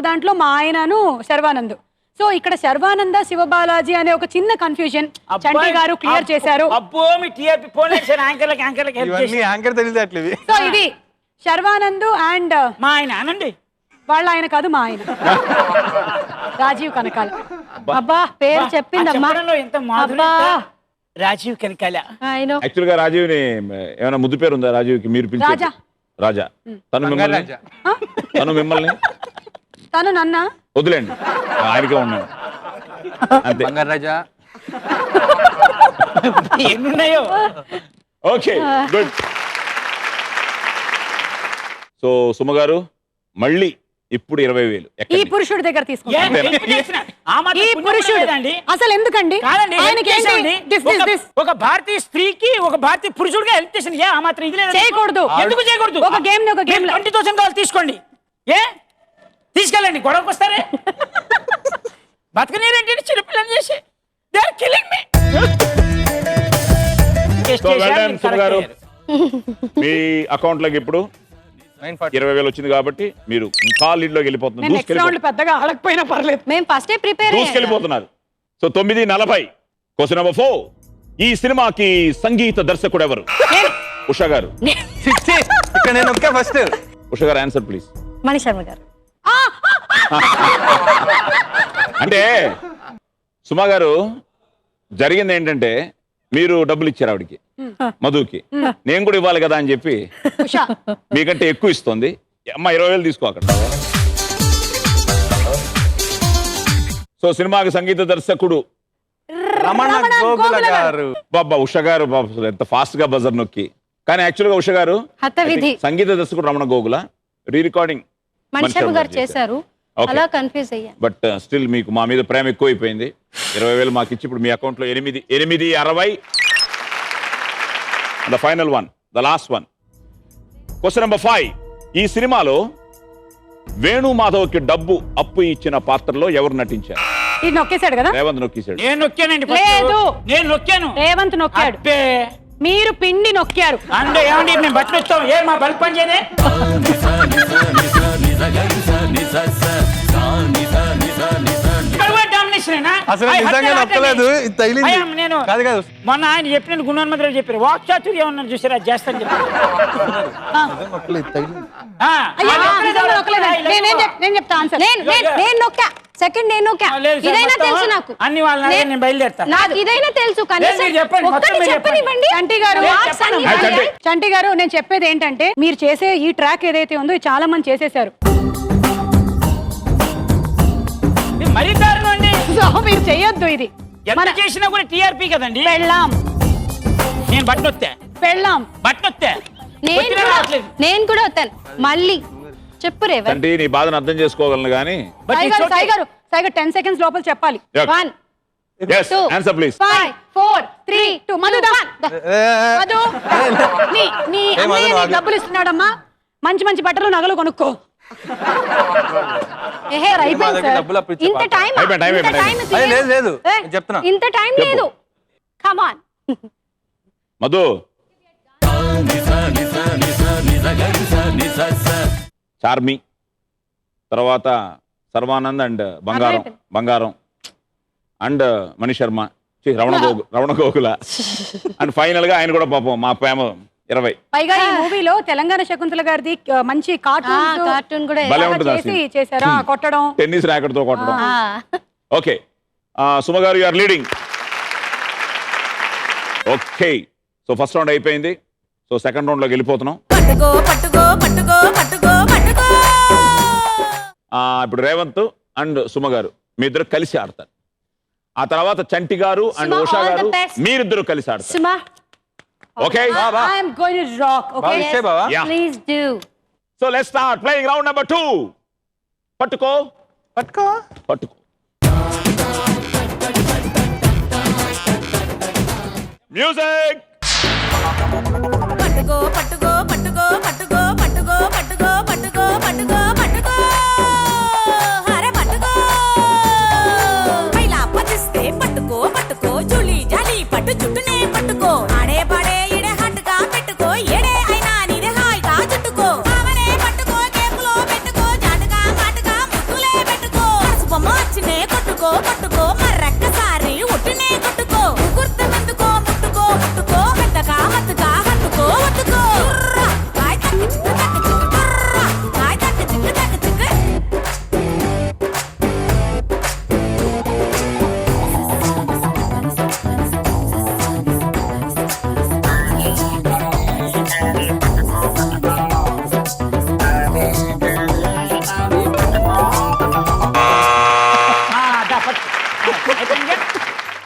దాంట్లో మా ఆయనను శర్వానంద్. సో ఇక్కడ శర్వానంద, శివబాలాజీ అనే ఒక చిన్న కన్ఫ్యూజన్ చంటి గారు క్లియర్ చేశారు. అబ్బో, మీ టీఆర్పీ పోనీ యాంకర్లకి హెల్ప్ చేసి. యాంకర్ తెలియదు అట్లేదు. సో ఇది శర్వానంద్ అండ్ మా ఆయన అనండి. వాళ్ళ ఆయన కాదు, మా ఆయన రాజీవ్ కనకాల. అబ్బా, పేరు చెప్పిందమ్మా. ఎంత మాధుర్యత. రాజీవ్ కనకాల. యాక్చువల్ గా రాజీవ్ని ఏమైనా ముద్దు పేరు ఉందా రాజీవ్కి? మీరు పిలిచే రాజా. రాజా. తను మిమ్మల్ని, తను మిమ్మల్ని తను నన్న వదిలేండి, ఆయనకే ఉన్నాడు అంతే. బంగారు రాజా. ఎన్నున్నాయో. Okay, good. సో సుమ గారు మళ్ళీ ఇప్పుడు 20,000 ఈ ఎక్కడి? పురుషుడి దగ్గర తీసుకుంటాం. ఈ ఈ పురుషుడు అసలు ఎందుకండి? కాదండి, ఆయనకి ఏంటి? This. ఒక భారతీయ స్త్రీకి ఒక భారతీయ పురుషుడిగా హెల్ప్ చేసింది. ఆ మాత్రం ఇది లేదు. చేయకూడదు. ఎందుకు చేయకూడదు? ఒక గేమ్ 20,000 కావాలి, తీసుకోండి. తీసుకెళ్ళండి, గొడవకు వస్తారే. బతకనేరేంటి చిన్నపిల్లని చేసి? They are killing me. So, well done, Suma గారు. మీ అకౌంట్ లోకి ఇప్పుడు 20,000 వచ్చింది కాబట్టి మీరు ఇంకా లీడ్ లోకి వెళ్ళిపోతున్నారు. నెక్స్ట్ రౌండ్ పెద్దగా ఆడకపోయినా పర్లేదు. మేము ఫస్టే ప్రిపేర్ దూసుకెళ్ళిపోతున్నారు. సో 9-40. Question number 4. ఈ సినిమాకి సంగీత దర్శకుడు ఎవరు? ఉష గారు. ఇక్కడ నేను ఒక్క ఫస్ట్. ఉష గారు ఆన్సర్ ప్లీజ్. మణి శర్మ గారు. అంటే సుమ గారు, జరిగింది ఏంటంటే మీరు డబ్బులు ఇచ్చారు ఆవిడకి, మధుకి. నేను కూడా ఇవ్వాలి కదా అని చెప్పి మీకంటే ఎక్కువ ఇస్తుంది. అమ్మ 20,000 తీసుకో అక్కడ. సో సినిమాకి సంగీత దర్శకుడు రమణ గోగుల గారు. బాబా ఉష గారు, బాబా ఎంత ఫాస్ట్ గా బజర్ నొక్కి. కానీ యాక్చువల్ గా ఉష గారు హతవిధి సంగీత దర్శకుడు రమణ గోగుల, రీ రికార్డింగ్ మణి శర్మ గారు చేశారు. అలా కన్ఫ్యూజ్ అయ్యా. బట్ స్టిల్ మీకు మా మీద ప్రేమ ఎక్కువైపోయింది. 20,000 మాకు ఇచ్చి ఇప్పుడు మీ అకౌంట్ లో 860. The final one, the last one. Question number 5. ఈ సినిమాలో వేణు మాధవ్కి డబ్బు అప్పు ఇచ్చిన పాత్రలో ఎవరు నటించారు? ఇది నొక్కేశాడు కదా? రేవంత్ నొక్కేశాడు. నేను నొక్కానండి. లేదు, నేను నొక్కాను. రేవంత్ నొక్కాడు. మీరు పిండి నొక్కారు. అంటే ఏమండి మేము బట్టలు ఇస్తాం, ఏ మా బల్బ్ పని చేయదే? అసలు నిజంగా నొక్కలేదు, ఇది తగిలింది. నేను కాదు కాదు మొన్న ఆయన చెప్పిన గుణోన్మతులు చెప్పారు, వాక్ చాతుర్యం ఏమన్నా చూసారా, అది చేస్తాను చెప్పారు. నొక్కలేదు, తగిలింది. అయ్యా, నేను చెప్తా ఆన్సర్. నేను నొక్కా సెకండ్, నేను నొక్కా. ఇదైనా తెలుసు నాకు. అన్ని వాళ్ళ నేను బయలుదేరుతా. నాకు ఇదైనా తెలుసు కనీసం మీరు చెప్పండి, మొత్తం ఒక్కటి మీరు చెప్పనివ్వండి. చంటి గారు, మార్క్స్ అన్ని ఇవ్వండి. చంటి గారు, నేను చెప్పేది ఏంటంటే మీరు చేసే ఈ ట్రాక్ ఏదైతే ఉందో ఇది చాలా మంది చేసేసారు. మరీ దారుణం అండి. సో మీరు చెయ్యొద్దు ఇది. ఎంత చేసినా కూడా టీఆర్పీ కదండి. పెళ్ళాం, నేను బట్టలు వస్తే పెళ్ళాం. బట్టలు వస్తే నేను కూడా వస్తాను. మళ్ళీ చెప్పు రేవంత్. అంటే నీ బాధను అర్థం చేసుకోగలను కానీ సాయి గారు 10 seconds లోపల చెప్పాలి. 1 2 ఆన్సర్ ప్లీజ్ 5 4 3 2 మధు మధు నీ అన్నయ్య నీకు డబ్బులు ఇస్తున్నాడమ్మా, మంచి మంచి బట్టలు నగలు కొనుక్కో. అయిపోయింది సార్. డబ్బులు అప్పిచ్చే ఇంత టైం లేదు లేదు నేను చెప్తున్నా. ఇంత టైం లేదు. Come on Madhu. చార్మి, తర్వాత సర్వానంద్ అండ్ బంగారం and Mani Sharma, Ramana Gokula and final గా ఆయన కూడా పాపం మా ప్రేమ 20. పైగా ఈ మూవీలో తెలంగాణ శకుంతల గారిది మంచి కార్టూన్ కూడా భలే ఉంటుంది చేశారా, కొట్టడం, టెన్నిస్ ర్యాకెట్ తో కొట్టడం. ఓకే సుమ గారు, you are leading. Okay, so first round అయిపోయింది. సో సెకండ్ రౌండ్ లోకి వెళ్ళిపోతున్నాం. ఇప్పుడు రేవంత్ అండ్ సుమ గారు మీ ఇద్దరు కలిసి ఆడతారు. ఆ తర్వాత చంటి గారు అండ్ ఉషా గారు మీరిద్దరు కలిసి ఆడతారు. Okay, I am going to rock. Okay, ఇచ్చే బావా. Please do. So let's start playing round number 2. పట్టుకో మ్యూజిక్.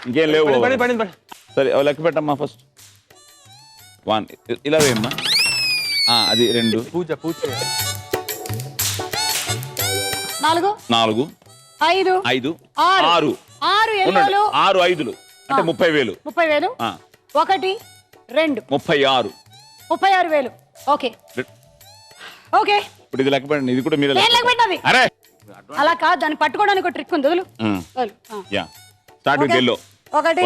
ఇంకేం లేవు. సరే లెక్క పెట్టమ్మా. ఫస్ట్ 1 ఇలా వేయమ్మా. అది 2 పూజ 4 5 5 6 6 ఎల్లోలు 6 5లు అంటే 30,000. 30,000 1 2 36,000. Okay okay. ఇప్పుడు ఇది లెక్క పెట్టండి. ఇది కూడా మీరే నేను లెక్క పెట్టినది. అరే అలా కాదు, దాన్ని పట్టుకోవడానికి ఒక ట్రిక్ ఉంది. వదులు. Yeah start with yellow. 1 2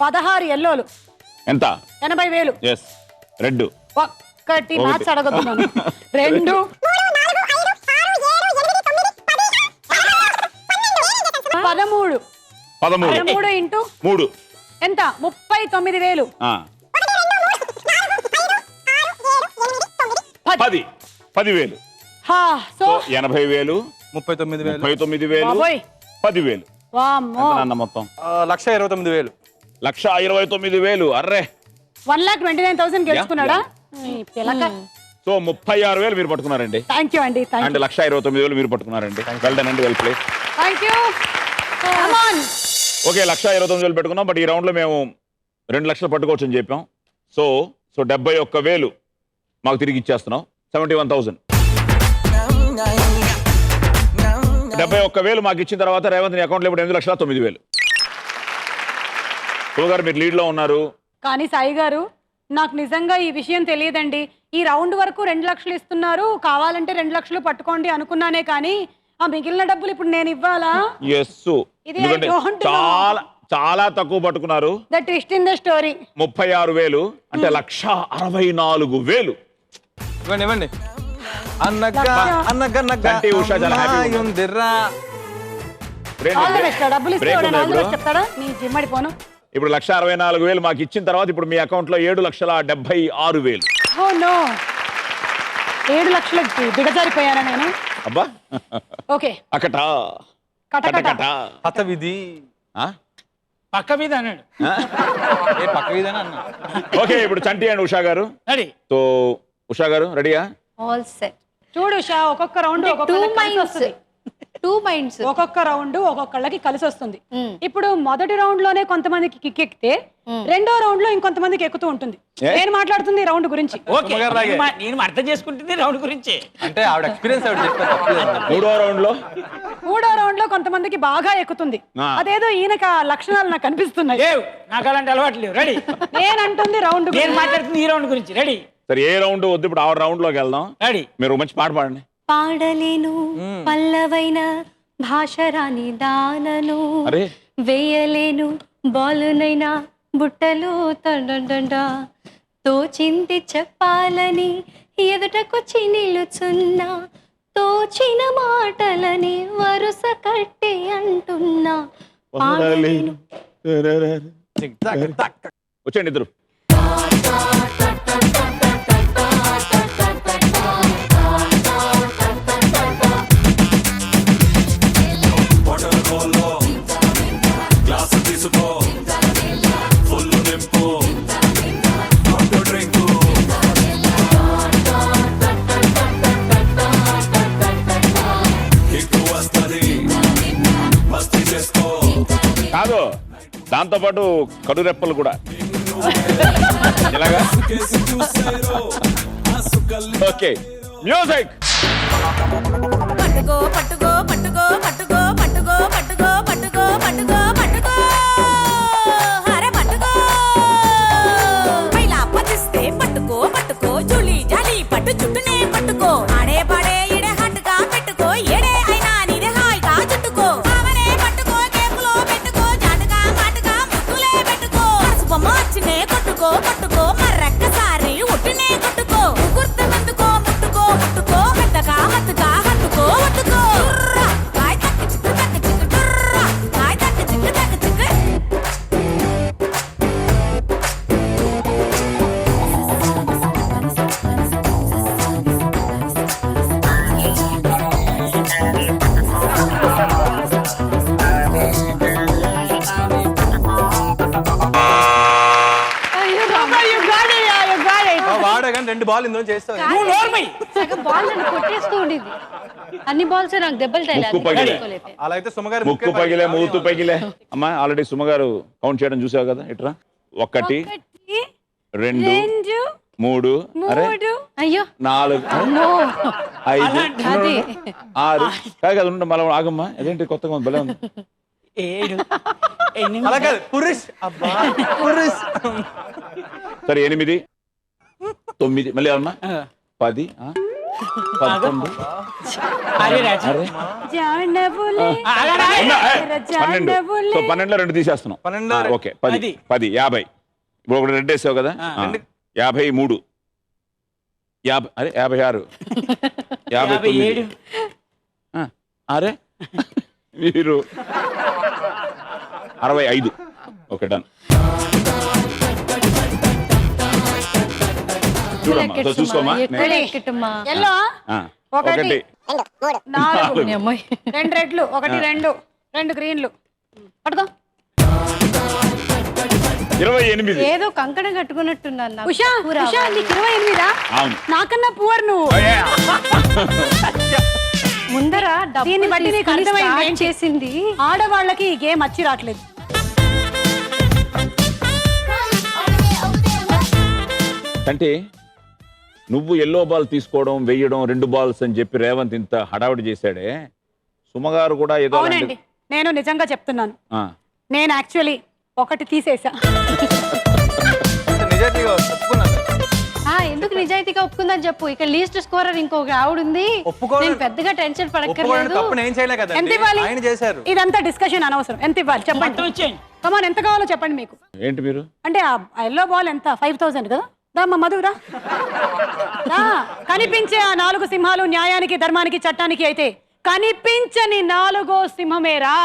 16 ఎల్లోలు ఎంత? 80,000. yes. రెడ్ 1 మ్యాథ్స్ అడగొద్దున్నాను. 2 13 ఇంటూ 3 ఎంత? 39,000. 10,000. సో 80,000 39,000 10,000. వామ్మో, మొత్తం 1,29,000. 1,29,000. అర్రే 1,29,000 గెలుచుకున్నాడా? సో 36,000 మీరు పట్టుకున్నారండి. థ్యాంక్ యూ అండి. అండ్ 1,29,000 మీరు పట్టుకున్నారండి. వెల్ డన్ అండి, well play. Thank you. Okay 1,29,000 పెట్టుకున్నాం. బట్ ఈ రౌండ్ లో మేము 2 లక్షలు పట్టుకోవచ్చు అని చెప్పాం. సో 71,000 మాకు తిరిగి ఇచ్చేస్తున్నాం. 71,000. 71,000 మాకు ఇచ్చిన తర్వాత రేవంత్ అకౌంట్లో ఇప్పుడు 8,09,000. గారు మీరు లీడ్ లో ఉన్నారు. కానీ సాయి గారు, నాకు నిజంగా ఈ విషయం తెలియదండి. ఈ రౌండ్ వరకు 2 లక్షలు ఇస్తున్నారు, కావాలంటే 2 లక్షలు పట్టుకోండి అనుకున్నానే కానీ ఆ మిగిలిన డబ్బులు ఇప్పుడు నేను ఇవ్వాలా? ఎస్, ఇది ఎందుకంటే I don't know. చాలా చాలా తక్కువ పట్టుకున్నారు. The twist in the story. 36,000 అంటే 1,64,000. ఇవ్వండి ఇవ్వండి. అన్నక్క అన్నక్క నక్క కంటి ఉషా చాలా happy గా ఉంది. ఉందిర్రా. All the best. డబ్బులు ఇస్తే Break ఆల్ ద ఉందా బెస్ట్ చెప్తాడా? నీ జిమ్మడిపోను. ఇప్పుడు 1,64,000 మాకు ఇచ్చిన తర్వాత ఇప్పుడు మీ అకౌంట్ లో 7,76,000. ఓ నో, 7 లక్షలకి దిగజారిపోయానా నేను? అబ్బా ఓకే, అకట కటకట. పక్క విధి. ఆ? పక్క మీద అన్నాడు. ఏ పక్క విధి అని అన్నా. ఓకే, ఇప్పుడు చంటి అండ్ ఉషా గారు. రెడీ. సో ఉషా గారు రెడీయా? All set. చూడు ఉషా, ఒక్కొక్క రౌండ్ టూ మైండ్స్ ఒక్కొక్క రౌండ్ ఒక్కొక్కళ్ళకి కలిసి వస్తుంది. ఇప్పుడు మొదటి రౌండ్ లోనే కొంతమందికి కిక్ ఎక్కితే రెండో రౌండ్ లో ఇంకొంతమందికి ఎక్కుతూ ఉంటుంది. నేను మాట్లాడుతుంది రౌండ్ గురించి. ఓకే, నేను అర్థం చేసుకుంటుంది రౌండ్ గురించి. అంటే ఆవిడ ఎక్స్పీరియన్స్ ఆవిడ చెప్పారు. మూడో రౌండ్ లో కొంతమందికి బాగా ఎక్కుతుంది. అదేదో ఈయనకి ఆ లక్షణాలు నాకు కనిపిస్తున్నాయి. నాకు అలాంటి అలవాటు లేవు. రెడీ. నేను అంటుంది రౌండ్, నేను మాట్లాడుతుంది ఈ రౌండ్ గురించి. రెడీ. సరే, ఏ రౌండ్ వద్దు, ఇప్పుడు ఆ రౌండ్ లోకి వెళ్దాం. రెడీ. మీరు మంచి పాట పాడండి. పాడలేను పల్లవైన భాషరాని దానను, అరే వేయలేను బాలునైనా బుట్టలు తండ తోచింది చెప్పాలని ఎదుటకొచ్చి నిలుచున్నా, తోచిన మాటలని వరుస కట్టి అంటున్నా. పాడలేను. వచ్చేయండి ఇద్దరు. కాదు, దాంతో పాటు కడురెప్పలు కూడా. ఎలాగా? Okay, music. పట్టుకో పట్టుకో పట్టుకో పట్టుకో పట్టుకో పట్టుకో పట్టుకో పట్టుకో పట్టుకో అరే పట్టుకో పైలా పచ్చిస్తే పట్టుకో పట్టుకో జూలి జాలి పట్టు చుట్టూనే పట్టుకో ఆడే పాడే ఇడే హట్టుగా పెట్టుకో ఏడే అయినా నీదే హాయిగా చుట్టుకో ఆమనే పట్టుకో కేకులో పెట్టుకో జాటుగా మాటుగా ముట్టులే పెట్టుకో బొమ్మ వచ్చినే కొట్టుకో కొట్టుకో మర్రక్కసారి ఒట్టునే కొట్టుకో గుర్తునందుకో ముట్టుకో ముట్టుకో పెద్దగా మత్తుగా హత్తుకో ఒట్టుకో కాయ తక్క చిక్కు డుర్రా కాయ తక్క చిక్కు వాడే కానీ 2 బాల్ ఇందులో చేస్తావు. సగం బాల్ నన్ను కొట్టేస్తూ ఉండేది. అన్ని బాల్స్ నాకు దెబ్బలు ముక్కు పగిలే. అలా అయితే సుమగారు ముక్కు పగిలే, మూతు పగిలే. అమ్మా, ఆల్రెడీ సుమగారు కౌంట్ చేయడం చూసావు కదా. ఇట్రా. 1 2 3 అరే అయ్యో 4 5 అది 6 కాదు కదా. ఉండ మళ్ళీ ఆగమ్మా, అదేంటి కొత్తగా ఉంది, భలే ఉంది. 7 అలా కాదు పురుష్. అబ్బా పురుష్. సరే 8 9 మళ్ళీ అమ్మా 10 11 అరే రాజు. అరే జాండబులే ఉన్నా, 12. సో 12లో 2 తీసేస్తున్నాం. 12 ఓకే, 10 50 ఇప్పుడు ఒకటి 2 వేసావు కదా. 53 అరే 56 59 అరే మీరు 65. Okay, done. చూడమ్మా, సో చూసుకోమా. ఎల్లో 1 4 అమ్మాయి 2 రెడ్లు 1 2 గ్రీన్లు పట్టుకో. 28. ఏదో కంకణం కట్టుకున్నట్టున్నాను నాకు. ఉషా ఉషా నీకు 28. అవును. నాకన్నా పువర్ నువ్వు. ముందర దీన్ని బట్టి నీకు అర్థమైంది ఏం చేసింది. ఆడవాళ్ళకి ఈ గేమ్ వచ్చి రావట్లేదు. అంటే నువ్వు ఎల్లో బాల్ తీసుకోవడం, వెయ్యడం, 2 బాల్స్ అని చెప్పి రేవంత్ ఇంత హడావిడి చేశాడే. సుమగారు కూడా ఏదో అవునండి, నేను నిజంగా చెప్తున్నాను. నేను యాక్చువల్లీ 1 తీసేసా. నిజంగా చెప్పుకున్నాను. ఎందుకు నిజాయితీగా ఒప్పుకుందని చెప్పు. ఇక్కడ లీస్ట్ స్కోరర్ ఇంకొక ఆవిడ ఉంది. ఒప్పుకోవడం- నేను పెద్దగా టెన్షన్ ఒప్పుకోవడానికి పడక్కర్లేదు. తప్పు నేను చేయలే కదా, ఎంత ఇవ్వాలి? ఆయన చేశారు. ఇదంతా డిస్కషన్ అనవసరం. ఎంత ఇవ్వాలి చెప్పండి. మొత్తం ఇచ్చేయండి. కమాన్, ఎంత కావాలో చెప్పండి మీకు. ఏంటి మీరు అంటే ఆ ఎల్లో బాల్ ఎంత? 5000 కదా. రామ్మా మధు రా. కనిపించే ఆ 4 సింహాలు న్యాయానికి, ధర్మానికి, చట్టానికి అయితే కనిపించని 4వ సింహమేరా.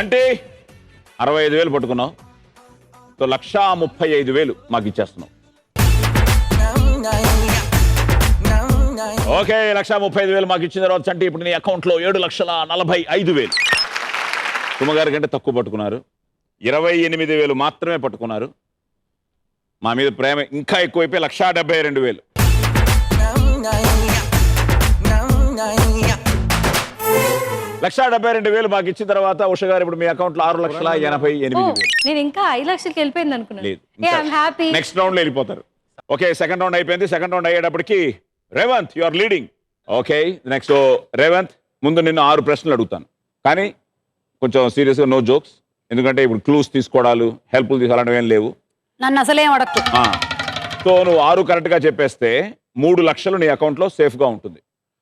అంటే 65,000 పట్టుకున్నావు. సో 1,35,000 మాకు ఇచ్చేస్తున్నావు. ఓకే, 1,35,000 మాకు ఇచ్చిన తర్వాత అంటే ఇప్పుడు నీ అకౌంట్లో 7,45,000. సుమగారి కంటే తక్కువ పట్టుకున్నారు. 28,000 మాత్రమే పట్టుకున్నారు. మా మీద ప్రేమ ఇంకా ఎక్కువైపోయి 1,72,000. $1,72,000 మాకు ఇచ్చిన తర్వాత ఉష గారు ఇప్పుడు మీ అకౌంట్ లో 6,88,000. నేను ఇంకా 5 లక్షలకి వెళ్ళిపోయింది అనుకున్నాను. లేదు, హ్యాపీ. నెక్స్ట్ రౌండ్ లో వెళ్ళిపోతారు. ఓకే, సెకండ్ రౌండ్ అయిపోయింది. సెకండ్ రౌండ్ అయ్యేటప్పటికి Revanth you are leading. Okay, next Revanth, ముందు నిన్ను 6 ప్రశ్నలు అడుగుతాను, కానీ కొంచెం సీరియస్గా, నో జోక్స్. ఎందుకంటే ఇప్పుడు క్లూస్ తీసుకోవడాలు, హెల్ప్లు తీసుకోవడం ఏం లేవు. నన్ను అసలేం అడక్కు. సో నువ్వు 6 కరెక్ట్గా చెప్పేస్తే 3 లక్షలు నీ అకౌంట్లో సేఫ్గా ఉంటుంది.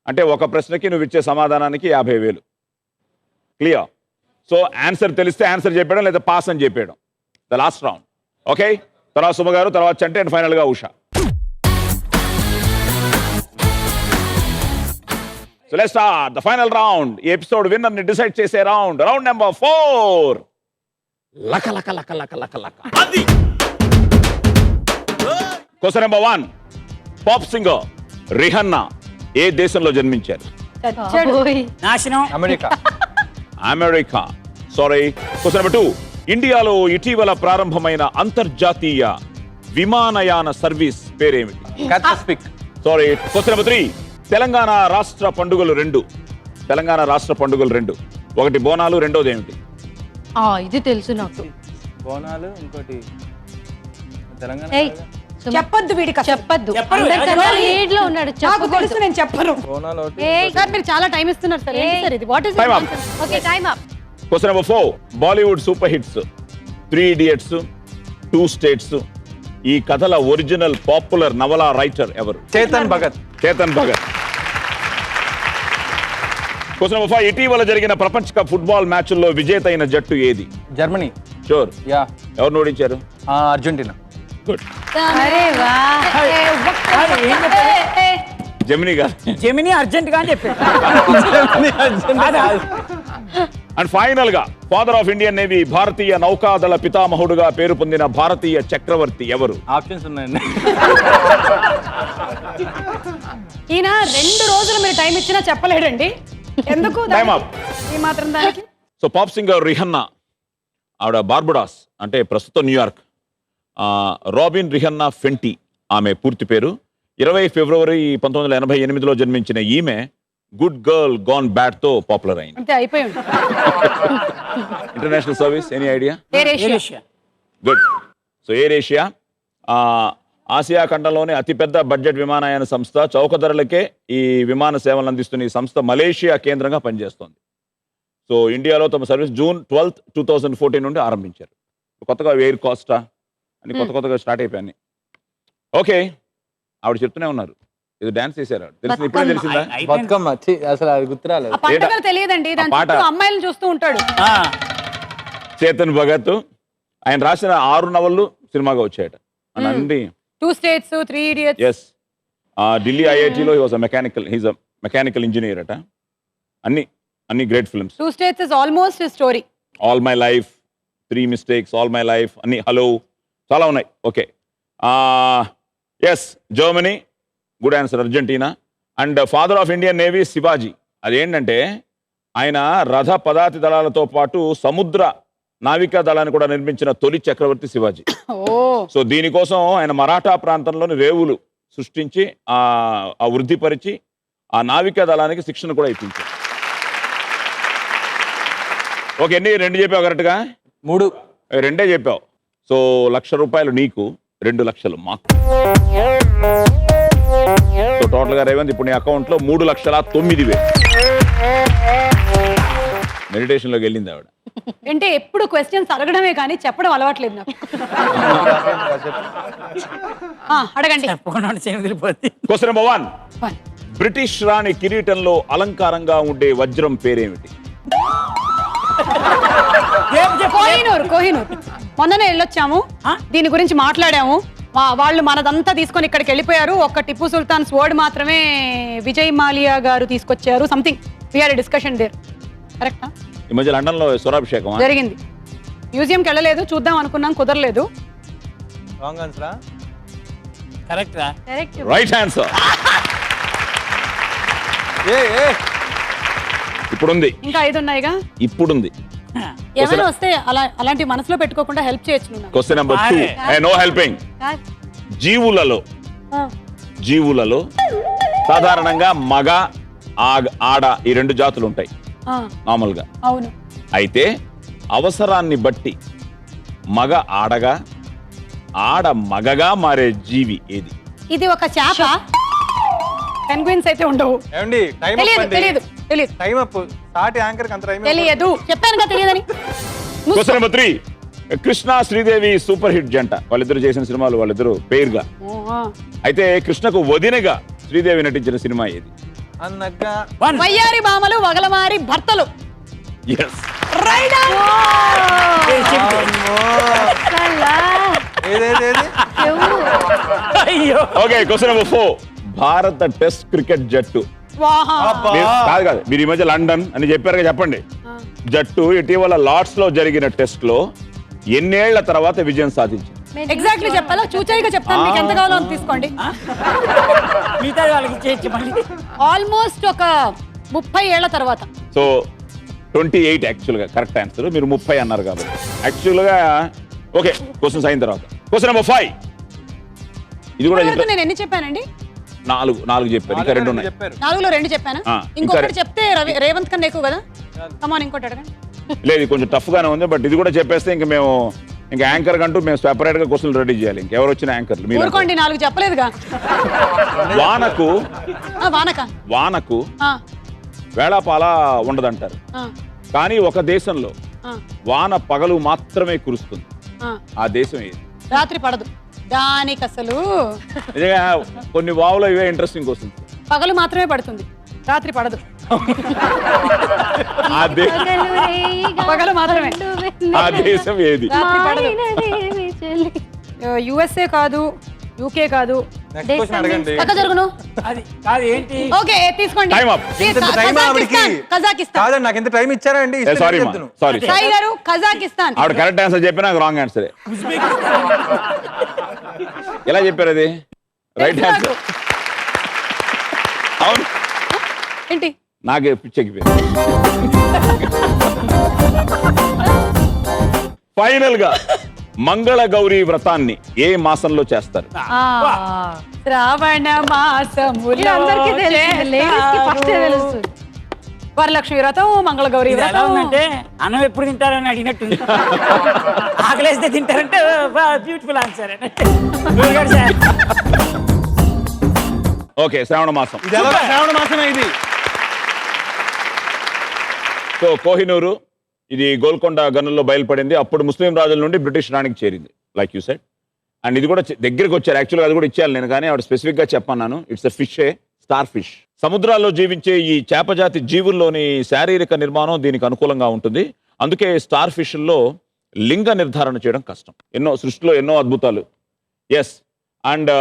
అంటే ఒక ప్రశ్నకి నువ్వు ఇచ్చే సమాధానానికి 50,000. క్లియర్? సో ఆన్సర్ తెలిస్తే ఆన్సర్ చెప్పేయడం, లేదా పాస్ అని చెప్పేయడం. The last round. ఓకే, తర్వాత సుమ గారు, తర్వాత చంటి, అండ్ ఫైనల్గా Usha. So let's start the final round. ఈ ఎపిసోడ్ విన్నర్ ని డిసైడ్ చేసే రౌండ్. Round number 4. లక లక లక లక లక లక. Question number 1. Pop singer Rihanna ఏ దేశంలో జన్మించారు? నాశనం. అమెరికా. సారీ. Question number 2. ఇండియాలో ఇటీవల ప్రారంభమైన అంతర్జాతీయ విమానయాన సర్వీస్ పేరేమిటి? సారీ. Question number 3. తెలంగాణ రాష్ట్ర పండుగలు 2. తెలంగాణ రాష్ట్ర పండుగలు 2. ఒకటి బోనాలు, రెండోది ఏమిటి? ఇది తెలుసు నాకు. బోనాలు, ఇంకోటి తెలంగాణ. చెప్పొద్దు వీడికి, చెప్పద్దు. చెప్పరు. లీడ్ లో ఉన్నాడు. నాకు తెలుసు, నేను చెప్పను. బోనాలు ఒకటి. సార్ మీరు చాలా టైం ఇస్తున్నారు సార్. ఏంటి సార్ ఇది? What is Time up. Okay, time up. Question number 4. Bollywood super hits 3 Idiots, 2 States, ఈ కథల ఒరిజినల్ పాపులర్ నవలా రైటర్ ఎవరు? చేతన్ భగత్. చేతన్ భగత్. Question number 5. ఇటీవల జరిగిన ప్రపంచ కప్ ఫుట్బాల్ మ్యాచ్ల్లో విజేత అయిన జట్టు ఏది? జర్మనీ. షూర్. యా. ఎవరు ఓడించారు? అర్జెంటీనా. గుడ్. అరే వా. జెమినీ గారు. జెమిని అర్జెంట్ గా అని చెప్పాడు. అండ్ ఫైనల్ గా ఫాదర్ ఆఫ్ ఇండియన్ నేవీ, భారతీయ నౌకాదళ పితామహుడుగా పేరు పొందిన భారతీయ చక్రవర్తి ఎవరు? ఆప్షన్స్ ఉన్నాయండి. ఈయన 2 రోజులు మీరు టైం ఇచ్చినా చెప్పలేడండి. ఎందుకు Time up. ఈ మాత్రం దానికి? సో పాప్ సింగర్ రిహన్నా, ఆవిడ బార్బడాస్, అంటే ప్రస్తుతం న్యూయార్క్. రాబిన్ రిహన్నా ఫెంటీ ఆమె పూర్తి పేరు. 20 ఫిబ్రవరి 1988లో జన్మించిన ఈమె గుడ్ గర్ల్ గాన్ బ్యాడ్ తో పాపులర్ అయింది. అంతే, అయిపోయింది. International service, any idea? Asia. Good. So Air Asia ఆసియా ఖండంలోనే అతిపెద్ద బడ్జెట్ విమానయాన సంస్థ. చౌక ధరలకే ఈ విమాన సేవలు అందిస్తున్న ఈ సంస్థ మలేషియా కేంద్రంగా పనిచేస్తోంది. సో ఇండియాలో తమ సర్వీస్ June 12, 2014 నుండి ఆరంభించారు. కొత్తగా ఎయిర్ కాస్టా అని కొత్తగా స్టార్ట్ అయిపోయాయి. ఓకే, ఆవిడ చెప్తూనే ఉన్నారు. ఇది డాన్స్ చేశారు. తెలిసింది, ఇప్పుడే తెలిసిందా? బతుకమ్మ. అసలు అది గుర్తురాలేదు. ఆ పండుగలు తెలియదండి. దాని పాట. చుట్టూ అమ్మాయిలను చూస్తూ ఉంటాడు. చేతన్ భగత్. ఆయన రాసిన 6 నవళ్ళు సినిమాగా వచ్చాయట. అండ్ అన్ని 2 States, 3 Idiots. ఎస్. ఢిల్లీ ఐఐటిలో హీజ్ అ మెకానికల్ ఇంజనీర్ అట. అన్ని great films. 2 States is almost his story. All my life, 3 mistakes, all my life, అన్ని, హలో, చాలా ఉన్నాయి. Okay. Yes, Germany. Good answer. Argentina. And father of Indian navy Shivaji. అదేంటంటే ఆయన రథ పదాతి దళాలతో పాటు సముద్ర నావికా దళాన్ని కూడా నిర్మించిన తొలి చక్రవర్తి శివాజీ. సో దీనికోసం ఆయన మరాఠా ప్రాంతంలోని రేవులు సృష్టించి ఆ వృద్ధిపరిచి ఆ నావికా దళానికి శిక్షణ కూడా ఇప్పించారు. ఓకే, ఎన్ని? 2 చెప్పావు కరెక్ట్గా. 3. 2 చెప్పావు. సో ₹1,00,000 నీకు, 2 లక్షలు మాకు. సో టోటల్గా రేవంత్ ఇప్పుడు నీ అకౌంట్లో 3,09,000. మెడిటేషన్లోకి వెళ్ళింది ఆవిడ. అంటే ఎప్పుడు క్వశ్చన్స్ అడగడమే కానీ చెప్పడం అలవాట్లేదు నాకు. అడగండి. Question number 1. బ్రిటిష్ రాణి కిరీటంలో అలంకారంగా ఉండే వజ్రం పేరేమిటి? కోహినూర్. మొన్ననే వెళ్ళొచ్చాము, దీని గురించి మాట్లాడాము. వాళ్ళు మనదంతా తీసుకొని ఇక్కడికి వెళ్ళిపోయారు. ఒక్క టిప్పు సుల్తాన్ స్వర్డ్ మాత్రమే విజయ్ మాలియా గారు తీసుకొచ్చారు. Something we had a discussion there. కరెక్టా? ఈ మధ్య లండన్ లో స్వరాభిషేకం జరిగింది. మ్యూజియంకి వెళ్ళలేదు, చూద్దాం అనుకున్నాం, కుదరలేదు. రాంగ్ ఆన్సరా? Correct right answer. ఇప్పుడుంది, ఇంకా 5 ఉన్నాయిగా. ఇప్పుడుంది. ఏమైనా వస్తే అలాంటి మనసులో పెట్టుకోకుండా హెల్ప్ చేయొచ్చు నువ్వు. Question number 2. No helping. జీవులలో సాధారణంగా మగ ఆడ ఈ 2 జాతులు ఉంటాయి నార్మల్ గా. అవును. అయితే అవసరాన్ని బట్టి మగ ఆడగా ఆడ మగగా మారే జీవి ఏది? ఇది ఒక చేప. పెంగ్విన్స్ అయితే ఉండవు. ఏమండి టైం అప్ అండి. తెలియదు. Time up. సాటి యాంకర్ కి అంత టైం తెలియదు. చెప్పానుగా తెలియదని. Question number 3. Krishna Sridevi super hit జంట. వాళ్ళిద్దరు చేసిన సినిమాలు వాళ్ళిద్దరు పేరుగా. అయితే కృష్ణకు వదినగా శ్రీదేవి నటించిన సినిమా ఏది? అన్నగా వయ్యారి బామలు వగలమారి భర్తలు. Yes. Right. Okay, question number 4. భారత టెస్ట్ క్రికెట్ జట్టు కాదు మీరు ఈ మధ్య లండన్ అని చెప్పారుగా, చెప్పండి. జట్టు ఇటీవల లార్డ్స్ లో జరిగిన టెస్ట్ లో ఎన్నేళ్ల తర్వాత విజయం సాధించింది? ఎగ్జాక్ట్లీ చెప్పాలా? చూచాయిగా చెప్తాను, మీకు ఎంత కావాలో అంత తీసుకోండి. ఆల్మోస్ట్ ఒక 30 ఏళ్ల తర్వాత. సో 28 యాక్చువల్ గా కరెక్ట్ ఆన్సర్. మీరు 30 అన్నారు కాబట్టి యాక్చువల్ గా. ఓకే, క్వశ్చన్స్ అయిన తర్వాత క్వశ్చన్ నెంబర్ 5. ఇది కూడా నేను ఎన్ని చెప్పానండి? 4 చెప్పారు, ఇంకా 2 ఉన్నాయి. 4లో 2 చెప్పానా? ఇంకొకటి చెప్తే రేవంత్ కన్నా ఎక్కువ కదా. కమాన్, ఇంకోటి అడగండి. లేదు, కొంచెం టఫ్ గానే ఉంది, బట్ ఇది కూడా చెప్పేస్తే ఇంకా మేము ఇంకా యాంకర్ కంటూ మేము సెపరేట్ గా క్వశ్చన్ రెడీ చేయాలి. ఇంకెవరు వచ్చిన యాంకర్లు మీరు. ఊరుకోండి, 4 చెప్పలేదుగా. వానకు వేళాపాల ఉండదంటారు, కానీ ఒక దేశంలో వాన పగలు మాత్రమే కురుస్తుంది. ఆ దేశం ఏది? రాత్రి పడదు. దానికి అసలు కొన్ని వావులో ఇవే ఇంట్రెస్టింగ్ క్వశ్చన్. పగలు మాత్రమే పడుతుంది, రాత్రి పడదు. పగలు మాత్రమే. ఆ దేశం ఏది? యుఎస్ఏ కాదు, యూకే కాదు. పక్క జరుగును. ఓకే, తీసుకోండి. కజాకిస్తాన్. నాకు ఎంత టైం ఇచ్చారా అండి? సాయి గారు, కజాకిస్తాన్. ఆవిడ కరెక్ట్ ఆన్సర్ చెప్పినా రాంగ్ ఆన్సర్. ఎలా చెప్పారు అది? Right answer. అవును, ఏంటి నాకే పిచ్చెక్కిపోయింది. ఫైనల్ గా మంగళ గౌరీ వ్రతాన్ని ఏ మాసంలో చేస్తారు? శ్రావణ మాసములో. వరలక్ష్మి వ్రతం, మంగళ గౌరీ వ్రతం. అంటే అన్నం ఎప్పుడు తింటారని అడిగినట్టు. ఆకలేస్తే తింటారంటే బ్యూటిఫుల్ ఆన్సర్. ఓకే, శ్రావణ మాసం. శ్రావణ మాసమే ఇది. సో కోహినూరు ఇది గోల్కొండ గనుల్లో బయలుపడింది. అప్పుడు ముస్లిం రాజుల నుండి బ్రిటిష్ రాణికి చేరింది, లైక్ యూ సెడ్. అండ్ ఇది కూడా దగ్గరికి వచ్చారు. యాక్చువల్గా అది కూడా ఇచ్చేయాలి నేను, కానీ ఆవిడ స్పెసిఫిక్ గా చెప్పన్నాను. It's a fish, starfish. సముద్రాల్లో జీవించే ఈ చేపజాతి జీవుల్లోని శారీరక నిర్మాణం దీనికి అనుకూలంగా ఉంటుంది. అందుకే స్టార్ ఫిష్ల్లో లింగ నిర్ధారణ చేయడం కష్టం. సృష్టిలో ఎన్నో అద్భుతాలు. ఎస్. అండ్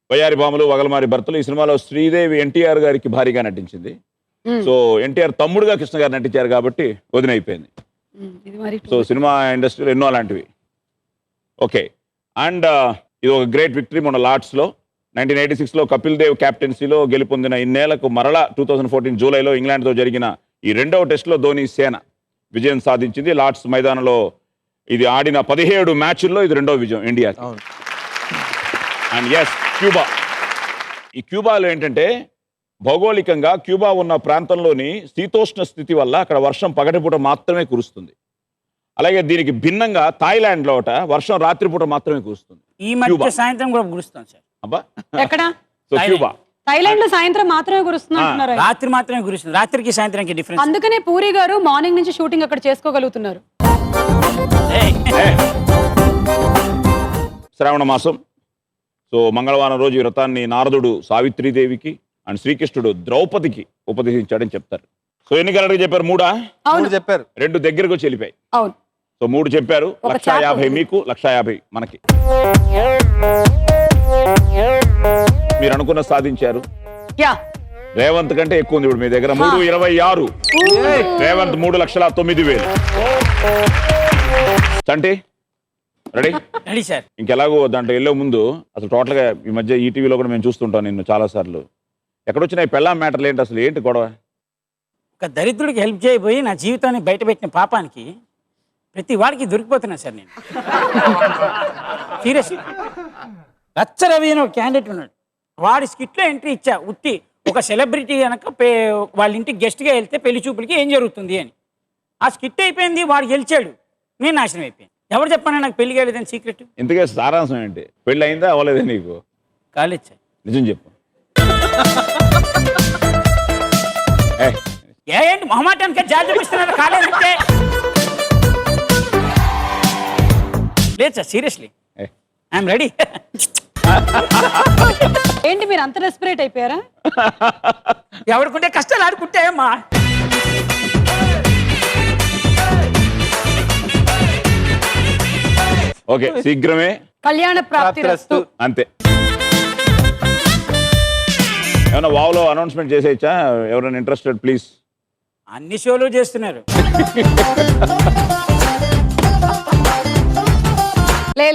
వయ్యారి భామలు వగలమారి భర్తలు ఈ సినిమాలో శ్రీదేవి ఎన్టీఆర్ గారికి భారీగా నటించింది. సో ఎన్టీఆర్ తమ్ముడుగా కృష్ణ గారు నటించారు కాబట్టి వదినైపోయింది. సో సినిమా ఇండస్ట్రీలో ఎన్నో అలాంటివి. ఓకే, అండ్ ఇది ఒక గ్రేట్ విక్టరీ మన లార్డ్స్లో 1986లో కపిల్ దేవ్ క్యాప్టెన్సీలో గెలుపొందిన ఇన్నేళ్లకు మరలా 2014 జూలైలో ఇంగ్లాండ్తో జరిగిన ఈ 2వ టెస్ట్లో ధోని సేన విజయం సాధించింది. లార్డ్స్ మైదానంలో ఇది ఆడిన 17 మ్యాచ్ల్లో ఇది 2వ విజయం ఇండియాకి. And yes, Cuba. ఈ క్యూబాలో ఏంటంటే భౌగోళికంగా క్యూబా ఉన్న ప్రాంతంలోని శీతోష్ణ స్థితి వల్ల అక్కడ వర్షం పగటిపూట మాత్రమే కురుస్తుంది. అలాగే దీనికి భిన్నంగా థాయిలాండ్ లో వర్షం రాత్రిపూట మాత్రమే కురుస్తుంది. ఈ మధ్య సాయంత్రం కూడా కురుస్తుంది సార్. అబ్బా, ఎక్కడ? సో క్యూబా థైలాండ్ లో సాయంత్రం మాత్రమే కురుస్తుంది అంటున్నారు ఆయన. రాత్రి మాత్రమే కురుస్తుంది, రాత్రికి సాయంత్రానికి డిఫరెన్స్. అందుకనే పూరి గారు మార్నింగ్ నుంచి షూటింగ్ అక్కడ చేసుకోగలుగుతున్నారు. శ్రావణ మాసం. సో మంగళవారం రోజు ఈ వ్రతాన్ని నారదుడు సావిత్రీదేవికి అండ్ శ్రీకృష్ణుడు ద్రౌపదికి ఉపదేశించాడని చెప్తారు. సో ఎన్ని కరెక్ట్గా చెప్పారు? 3 అవును చెప్పారు. 2 దగ్గరకు వచ్చి వెళ్ళిపోయి. అవును. సో 3 చెప్పారు. ఒక 1,50,000 మీకు, 1,50,000 మనకి. మీరు అనుకున్న సాధించారు. యా రేవంత్ కంటే ఎక్కువ ఉంది ఇప్పుడు మీ దగ్గర. 3,26. Revanth 3,09,000. Chanti ready? Ready sir. ఇంకెలాగో దాంట్లో వెళ్ళే ముందు అసలు టోటల్గా ఈ మధ్య ఈటీవీలో కూడా మేము చూస్తుంటాం నిన్ను చాలా సార్లు. ఎక్కడొచ్చినాయి పెళ్ళాం మ్యాటర్లు ఏంటి అసలు? ఏంటి గొడవ? ఒక దరిద్రుడికి హెల్ప్ చేయబోయి నా జీవితాన్ని బయటపెట్టిన పాపానికి ప్రతి వాడికి దొరికిపోతున్నా సార్ నేను. సీరియస్. రచ్చ రవి అని ఒక క్యాండిడేట్ ఉన్నాడు. వాడి స్కిట్లో ఎంట్రీ ఇచ్చా ఉత్తి ఒక సెలబ్రిటీ కనుక వాళ్ళ ఇంటికి గెస్ట్గా వెళ్తే పెళ్లి చూపులకి ఏం జరుగుతుంది అని. ఆ స్కిట్ అయిపోయింది, వాడు గెలిచాడు, నేను నాశనం అయిపోయాను. ఎవరు చెప్పాను నాకు పెళ్లి కాలేదని సీక్రెట్? ఇంతకే సారాంశం ఏంటి? పెళ్ళి అయిందా అవ్వలేదా నీకు? కాలేదు సార్. నిజం చెప్పు. ఏంటి మొహమాటానికి జాలి చూపిస్తున్నారు? కాలేదంటే లేదు సార్, సీరియస్లీ ఐఎమ్ రెడీ. ఏంటి మీరు అంత రెస్పిరేట్ అయిపోయారా? ఎవరికుంటే కష్టాలు ఆడుకుంటే అమ్మా. ఓకే, శీఘ్రమే కళ్యాణ ప్రాప్తి రస్తు. అంతే. ఏమన్నా వావ్లో అనౌన్స్మెంట్ చేసేయచ్చా? ఎవరైనా ఇంట్రెస్టెడ్ ప్లీజ్. అన్ని షోలు చేస్తున్నారు.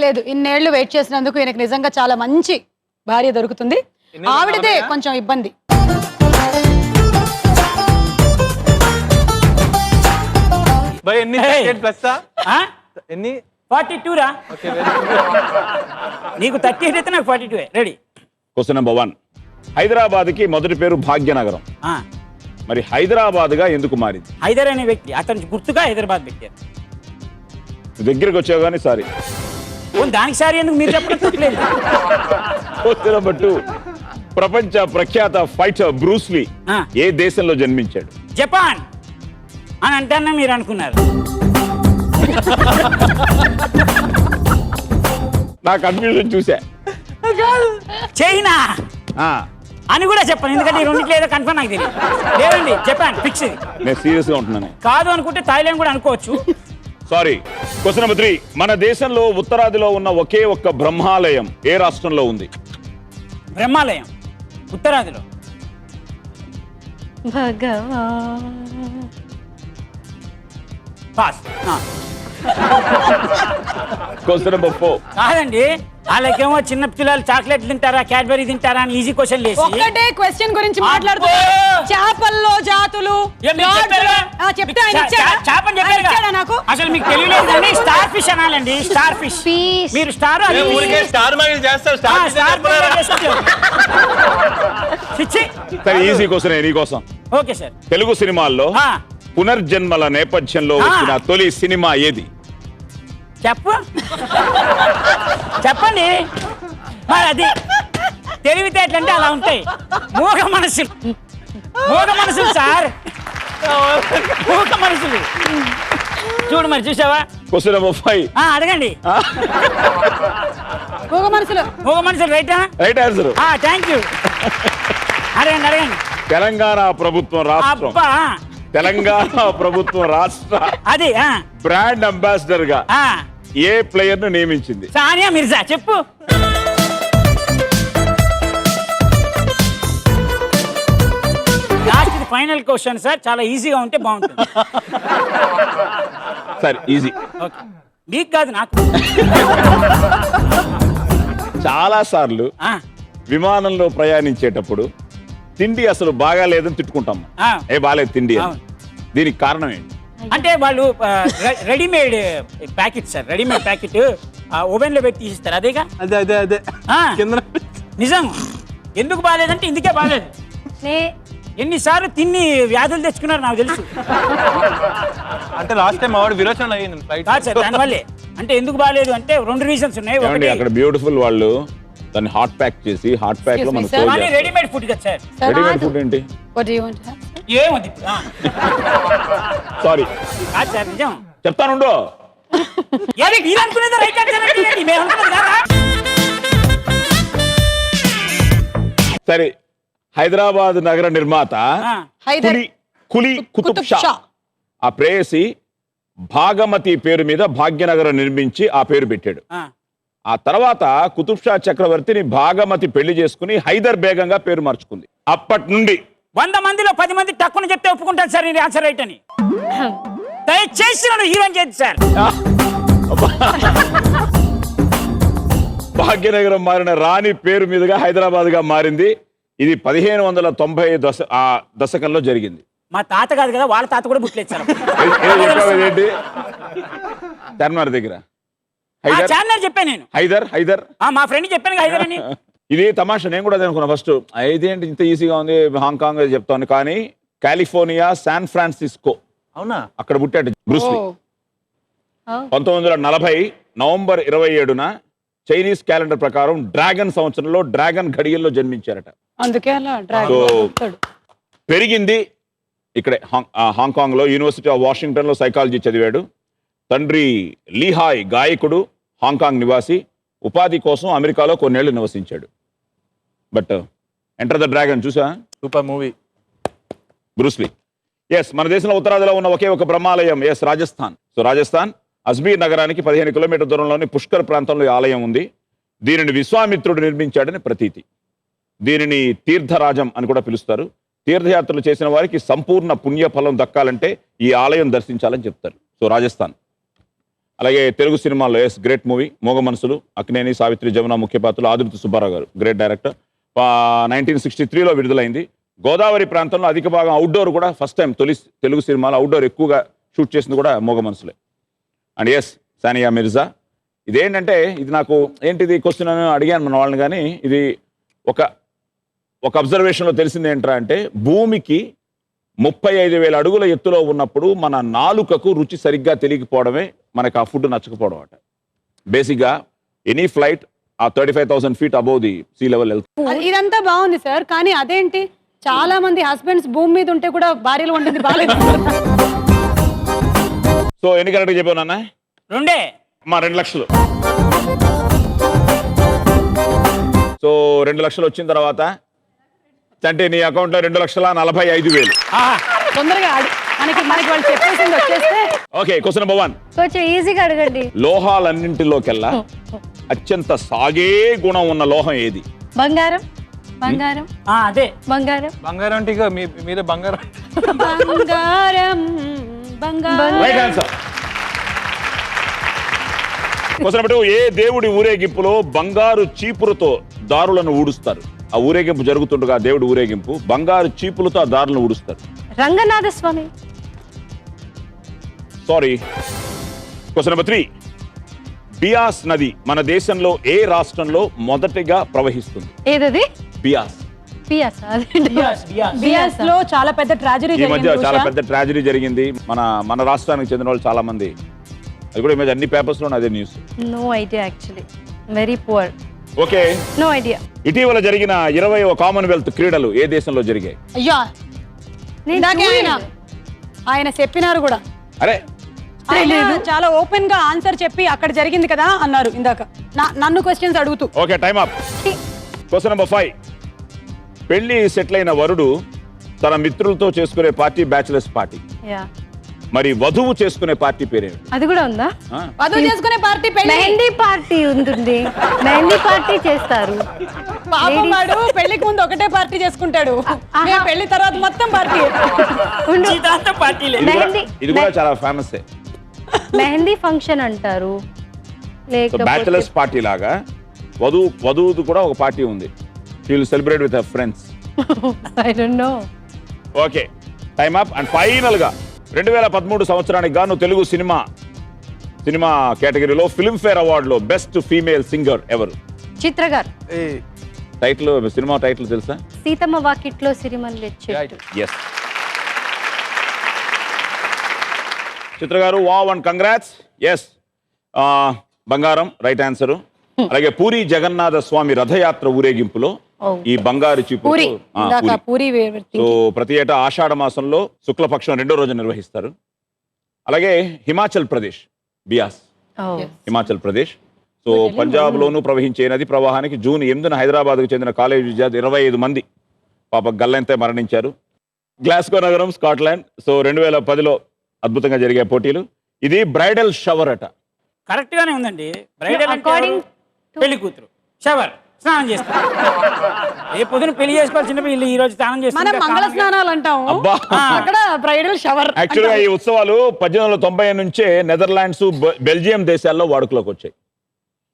లేదు, ఇన్నేళ్లు వెయిట్ చేసినందుకు ఈయనకు నిజంగా చాలా మంచి భార్య దొరుకుతుంది. ఆవిడదే కొంచెం ఇబ్బంది. ఎన్ని 42 రా. నీకు 38 అయితే నాకు 42. రెడీ. Question number 1. హైదరాబాద్కి మొదటి పేరు భాగ్యనగరం. మరి హైదరాబాద్గా ఎందుకు మారింది? హైదర్ అనే వ్యక్తి అతనికి గుర్తుగా హైదరాబాద్ పెట్టారు. దగ్గరికి వచ్చావు కానీ సారీ. దానికి సారీ ఎందుకు మీరు చెప్పడం తప్పలేదు. Question number 2. ప్రపంచ ప్రఖ్యాత ఫైటర్ బ్రూస్లీ ఏ దేశంలో జన్మించాడు? జపాన్ అని అంటానే మీరు అనుకున్నారు. నా కన్ఫ్యూజన్ చూసా. చైనా అని కూడా చెప్పాను, ఎందుకంటే ఈ రెండింటిలో ఏదో కన్ఫర్మ్ నాకు తెలియదు. లేదండి, జపాన్ ఫిక్స్. నేను సీరియస్ గా ఉంటున్నాను. కాదు అనుకుంటే థాయిలాండ్ కూడా అనుకోవచ్చు. సారీ. Question number 3. మన దేశంలో ఉత్తరాదిలో ఉన్న ఒకే ఒక్క బ్రహ్మాలయం ఏ రాష్ట్రంలో ఉంది? బ్రహ్మాలయం ఉత్తరాదిలో. భగవాన్. పాస్. Question number 4. కాదండి, వాళ్ళకేమో చిన్న పిల్లలు చాక్లెట్ తింటారా, క్యాడ్బరీ తింటారా అని ఈజీ క్వశ్చన్ లేసి ఒక్కటే క్వశ్చన్ గురించి మాట్లాడుతున్నారు. చేపల్లో జాతులు చెప్తే ఆయన ఇచ్చాడా? చేపని చెప్పారు నాకు. అసలు మీకు తెలియలేదండి, స్టార్ ఫిష్ అనాలండి. Starfish. మీరు స్టార్ సరే, ఈజీ క్వశ్చన్ నీకోసం. Okay sir. తెలుగు సినిమాల్లో పునర్జన్మల నేపథ్యంలో వచ్చిన తొలి సినిమా ఏది? చెప్పండి. మరి అది తెలివితేటలంటే అలా ఉంటాయి. మూగ మనసులు సార్, మూగ మనసులు. చూడు మరి, చూసావా? Question number 5. అడగండి. మూగ మనసులు రైట్ ఆన్సర్. Thank you. అడగండి. తెలంగాణ ప్రభుత్వం రాష్ట్ర అది బ్రాండ్ అంబాసిడర్ గా ఏ ప్లేయర్ ను నియమించింది? సానియా మిర్జా. చెప్పు. లాస్ట్ ఫైనల్ క్వశ్చన్ సార్, చాలా ఈజీగా ఉంటే బాగుంటుంది. Sir easy. ఓకే, మీకు కాదు నాకు. చాలా సార్లు విమానంలో ప్రయాణించేటప్పుడు తిండి అసలు బాగా లేదని తిట్టుకుంటాం. బాగాలేదు తిండి. దీనికి కారణం ఏంటి? అంటే వాళ్ళు readymade packet sir, readymade packet oven లో పెట్టి తీసిస్తారు. అదేగా? అదే నిజం. ఎందుకు బాగాలేదంటే ఇందుకే బాగాలేదు. ఎన్నిసార్లు తిని వ్యాధులు తెచ్చుకున్నారు నాకు తెలుసు. అంటే లాస్ట్ టైం ఆవిడ విరోచన అయ్యింది ఫ్లైట్. దానివల్లే. అంటే ఎందుకు బాగాలేదు అంటే 2 రీజన్స్ ఉన్నాయి. అక్కడ బ్యూటిఫుల్ వాళ్ళు దాన్ని హాట్ ప్యాక్ చేసి హాట్ ప్యాక్ లో Excuse me, మనం sir. serve కానీ చేస్తాం. రెడీమేడ్ ఫుడ్ కదా సార్. రెడీమేడ్ ఫుడ్ ఏంటి? What do you want to have? ఏమది ఇప్పుడు? సారీ కాదు సార్, నిజం. చెప్తానుండు. ఏది మీరు అనుకునేది రైట్ ఆన్సర్ అంటే మేము అనుకున్నది కాదా? సరే, హైదరాబాద్ నగర నిర్మాత ఆ. హైదర్ కులి కుతుబ్ షా ఆ ప్రేయసి భాగమతి పేరు మీద భాగ్యనగరం నిర్మించి ఆ పేరు పెట్టాడు. ఆ. ఆ తర్వాత కుతుబ్ షా చక్రవర్తిని భాగమతి పెళ్లి చేసుకుని హైదర్ బేగంగా పేరు మార్చుకుంది. అప్పటి నుండి 100 మందిలో 10 మంది తక్కువ చెప్తే ఒప్పుకుంటారు సార్ ఇది ఆన్సర్ రైట్ అని. దయచేసి నన్ను హీరోని చేయండి సార్. భాగ్యనగరం మారిన రాణి పేరు మీదుగా హైదరాబాద్ గా మారింది. ఇది 1590 దశకంలో జరిగింది. మా తాత కాదు కదా, వాళ్ళ తాత కూడా పుట్టలేదు సార్. ఏంటి చార్మినార్ దగ్గర చార్మినార్ చెప్పాను నేను. హైదర్ మా ఫ్రెండ్ చెప్పాను హైదర్ అని. ఇది తమాషా. నేను కూడా అదే అనుకున్నా ఫస్ట్, ఇదేంటి ఇంత ఈజీగా ఉంది, హాంకాంగ్ చెప్తాను. కానీ కాలిఫోర్నియా శాన్ ఫ్రాన్సిస్కో అవునా, అక్కడ పుట్టాడు బ్రూస్ లీ. 1940 నవంబర్ 27న చైనీస్ క్యాలెండర్ ప్రకారం డ్రాగన్ సంవత్సరంలో డ్రాగన్ ఘడియల్లో జన్మించారట. అందుకే అలా సో డ్రాగన్ పెరిగింది ఇక్కడే హాంకాంగ్ లో. యూనివర్సిటీ ఆఫ్ వాషింగ్టన్ లో సైకాలజీ చదివాడు. తండ్రి లీహాయ్ గాయకుడు, హాంకాంగ్ నివాసి. ఉపాధి కోసం అమెరికాలో కొన్నేళ్లు నివసించాడు. బట్ ఎంటర్ ద డ్రాగన్ చూసా, super movie. Bruce Lee. Yes, మన దేశంలో ఉత్తరాదిలో ఉన్న ఒకే ఒక బ్రహ్మాలయం. ఎస్, రాజస్థాన్. సో రాజస్థాన్ అజ్మీర్ నగరానికి 15 కిలోమీటర్ల దూరంలోని పుష్కర్ ప్రాంతంలో ఈ ఆలయం ఉంది. దీనిని విశ్వామిత్రుడు నిర్మించాడని ప్రతీతి. దీనిని తీర్థరాజం అని కూడా పిలుస్తారు. తీర్థయాత్రలు చేసిన వారికి సంపూర్ణ పుణ్యఫలం దక్కాలంటే ఈ ఆలయం దర్శించాలని చెప్తారు. సో రాజస్థాన్. అలాగే తెలుగు సినిమాల్లో ఎస్ గ్రేట్ మూవీ మోగ మనసులు, అక్కినేని, సావిత్రి, జమున ముఖ్య పాత్రలు, ఆదిత్య సుబ్బారావు గారు గ్రేట్ డైరెక్టర్. 1963లో విడుదలైంది. గోదావరి ప్రాంతంలో అధిక భాగం అవుట్డోర్ కూడా ఫస్ట్ టైం తెలుగు సినిమాలో అవుట్డోర్ ఎక్కువగా షూట్ చేసింది కూడా మోగ మనసులే. And S Sania Mirza. ఇదేంటంటే ఇది నాకు ఏంటిది క్వశ్చన్ అని అడిగాను మన వాళ్ళని, కానీ ఇది ఒక అబ్జర్వేషన్లో తెలిసింది ఏంట్రా అంటే, భూమికి 35,000 అడుగుల ఎత్తులో ఉన్నప్పుడు మన నాలుకకు రుచి సరిగ్గా తెలియకపోవడమే మనకు ఆ ఫుడ్ నచ్చకపోవడం అట. బేసిక్గా ఎనీ ఫ్లైట్ ఆ 35,000 feet above the sea level వెళ్తుంది. ఇదంతా బాగుంది సార్, కానీ అదేంటి చాలా మంది హస్బెండ్స్ భూమి మీద ఉంటే కూడా భార్యలు ఉంటుంది బాగాలేదు. సో ఎన్ని కరెక్ట్గా చెప్పావు నాన్న? 2 మా 2 లక్షలు. సో 2 లక్షలు వచ్చిన తర్వాత అంటే నీ అకౌంట్లో 2,45,000. తొందరగా మనకి వాళ్ళు చెప్పేసింది వచ్చేస్తే. Okay, question number 1. కొంచెం ఈజీగా అడగండి. లోహాలన్నింటిలోకెల్లా అత్యంత సాగే గుణం ఉన్న లోహం ఏది? బంగారం. బంగారం. అదే బంగారం. బంగారం అంటే ఇక మీరే బంగారం. బంగారం బంగారం. Right answer. Question number 2. ఏ దేవుడి ఊరేగింపులో బంగారు చీపురుతో దారులను ఊడుస్తారు? ఆ ఊరేగింపు జరుగుతుండగా దేవుడి ఊరేగింపు బంగారు చీపులతో ఆ దారులను ఊడుస్తారు. Ranganatha Swamy. Sorry. Question number 3. Beas నది మన దేశంలో ఏ రాష్ట్రంలో మొదటిగా ప్రవహిస్తుంది? ఏదది? బియాస్. బియాస్ లో చాలా పెద్ద ట్రాజడీ ఈ మధ్య చాలా పెద్ద ట్రాజడీ జరిగింది. మన రాష్ట్రానికి చెందిన వాళ్ళు చాలా మంది, అది కూడా ఈ మధ్య అన్ని పేపర్స్ లో అదే news. No idea actually. Very poor. Okay, no idea. ఇటీవల జరిగిన 20వ కామన్వెల్త్ క్రీడలు ఏ దేశంలో జరిగాయి? అయ్యా ఇందాకే ఆయన చెప్పినారు కూడా. అరే ఆయన చాలా ఓపెన్ గా ఆన్సర్ చెప్పి అక్కడ జరిగింది కదా అన్నారు ఇందాక నన్ను క్వశ్చన్స్ అడుగుతూ. Okay, time up. Question number 5. పెళ్లి సెటిల్ అయిన వరుడు తన మిత్రులతో చేసుకునే పార్టీ బ్యాచిలర్స్ పార్టీ. మరి వధువు చేసుకునే పార్టీ పేరేంటి? అది కూడా ఉందా? వధువు చేసుకునే పార్టీ మెహందీ పార్టీ ఉంటుంది. మెహందీ పార్టీ చేస్తారు. పాపం వాడు పెళ్లికి ముందు ఒకటే పార్టీ చేసుకుంటాడు, పెళ్లి తర్వాత మొత్తం పార్టీ. ఇది కూడా చాలా ఫేమస్. మెహందీ ఫంక్షన్ అంటారు. బ్యాచిలర్స్ పార్టీ లాగా వధువుది కూడా ఒక పార్టీ ఉంది. She will celebrate with her friends. I don't know. Okay, time up. And final గా 2013 సంవత్సరానికి గాను తెలుగు సినిమా కేటగిరీలో ఫిల్మ్ఫేర్ అవార్డులో బెస్ట్ ఫీమేల్ సింగర్ ఎవరు? చిత్ర గారు. టైటిల్, సినిమా టైటిల్ తెలుసా? సీతమ్మ వాకిట్లో సిరిమల్లె చెట్టు. ఎస్, చిత్ర గారు. Wow and congrats. ఎస్, బంగారం రైట్ ఆన్సర్. అలాగే పూరి జగన్నాథ స్వామి రథయాత్ర ఊరేగింపులో ఈ బంగారు పూరి చీపురు ఇందాక పూరి సో ప్రతి ఏటా ఆషాఢ మాసంలో శుక్లపక్షం 2వ రోజు నిర్వహిస్తారు. అలాగే హిమాచల్ ప్రదేశ్ బియాస్ హిమాచల్ ప్రదేశ్ సో పంజాబ్ లోను ప్రవహించే నది ప్రవాహానికి జూన్ 8న హైదరాబాద్కు చెందిన కాలేజీ విద్యార్థి 25 మంది పాప గల్లంతే మరణించారు. గ్లాస్గో నగరం స్కాట్లాండ్. సో 2010లో అద్భుతంగా జరిగే పోటీలు. ఇది బ్రైడల్ షవర్ అట. కరెక్ట్ గానే ఉందండి. బ్రైడల్ పెళ్లి కూతురు షవర్ స్నానం చేస్తారు. ఏ పొద్దున పెళ్లి చేసుకోవాల్సిన వీళ్ళు ఈ రోజు స్నానం మనం చేస్తారు. మంగళ స్నానాలు అంటాం, అబ్బా. అక్కడ బ్రైడల్ షవర్. యాక్చువల్గా ఈ ఉత్సవాలు 1890 నుంచే నెదర్లాండ్స్ బెల్జియం దేశాల్లో వాడుకలోకి వచ్చాయి.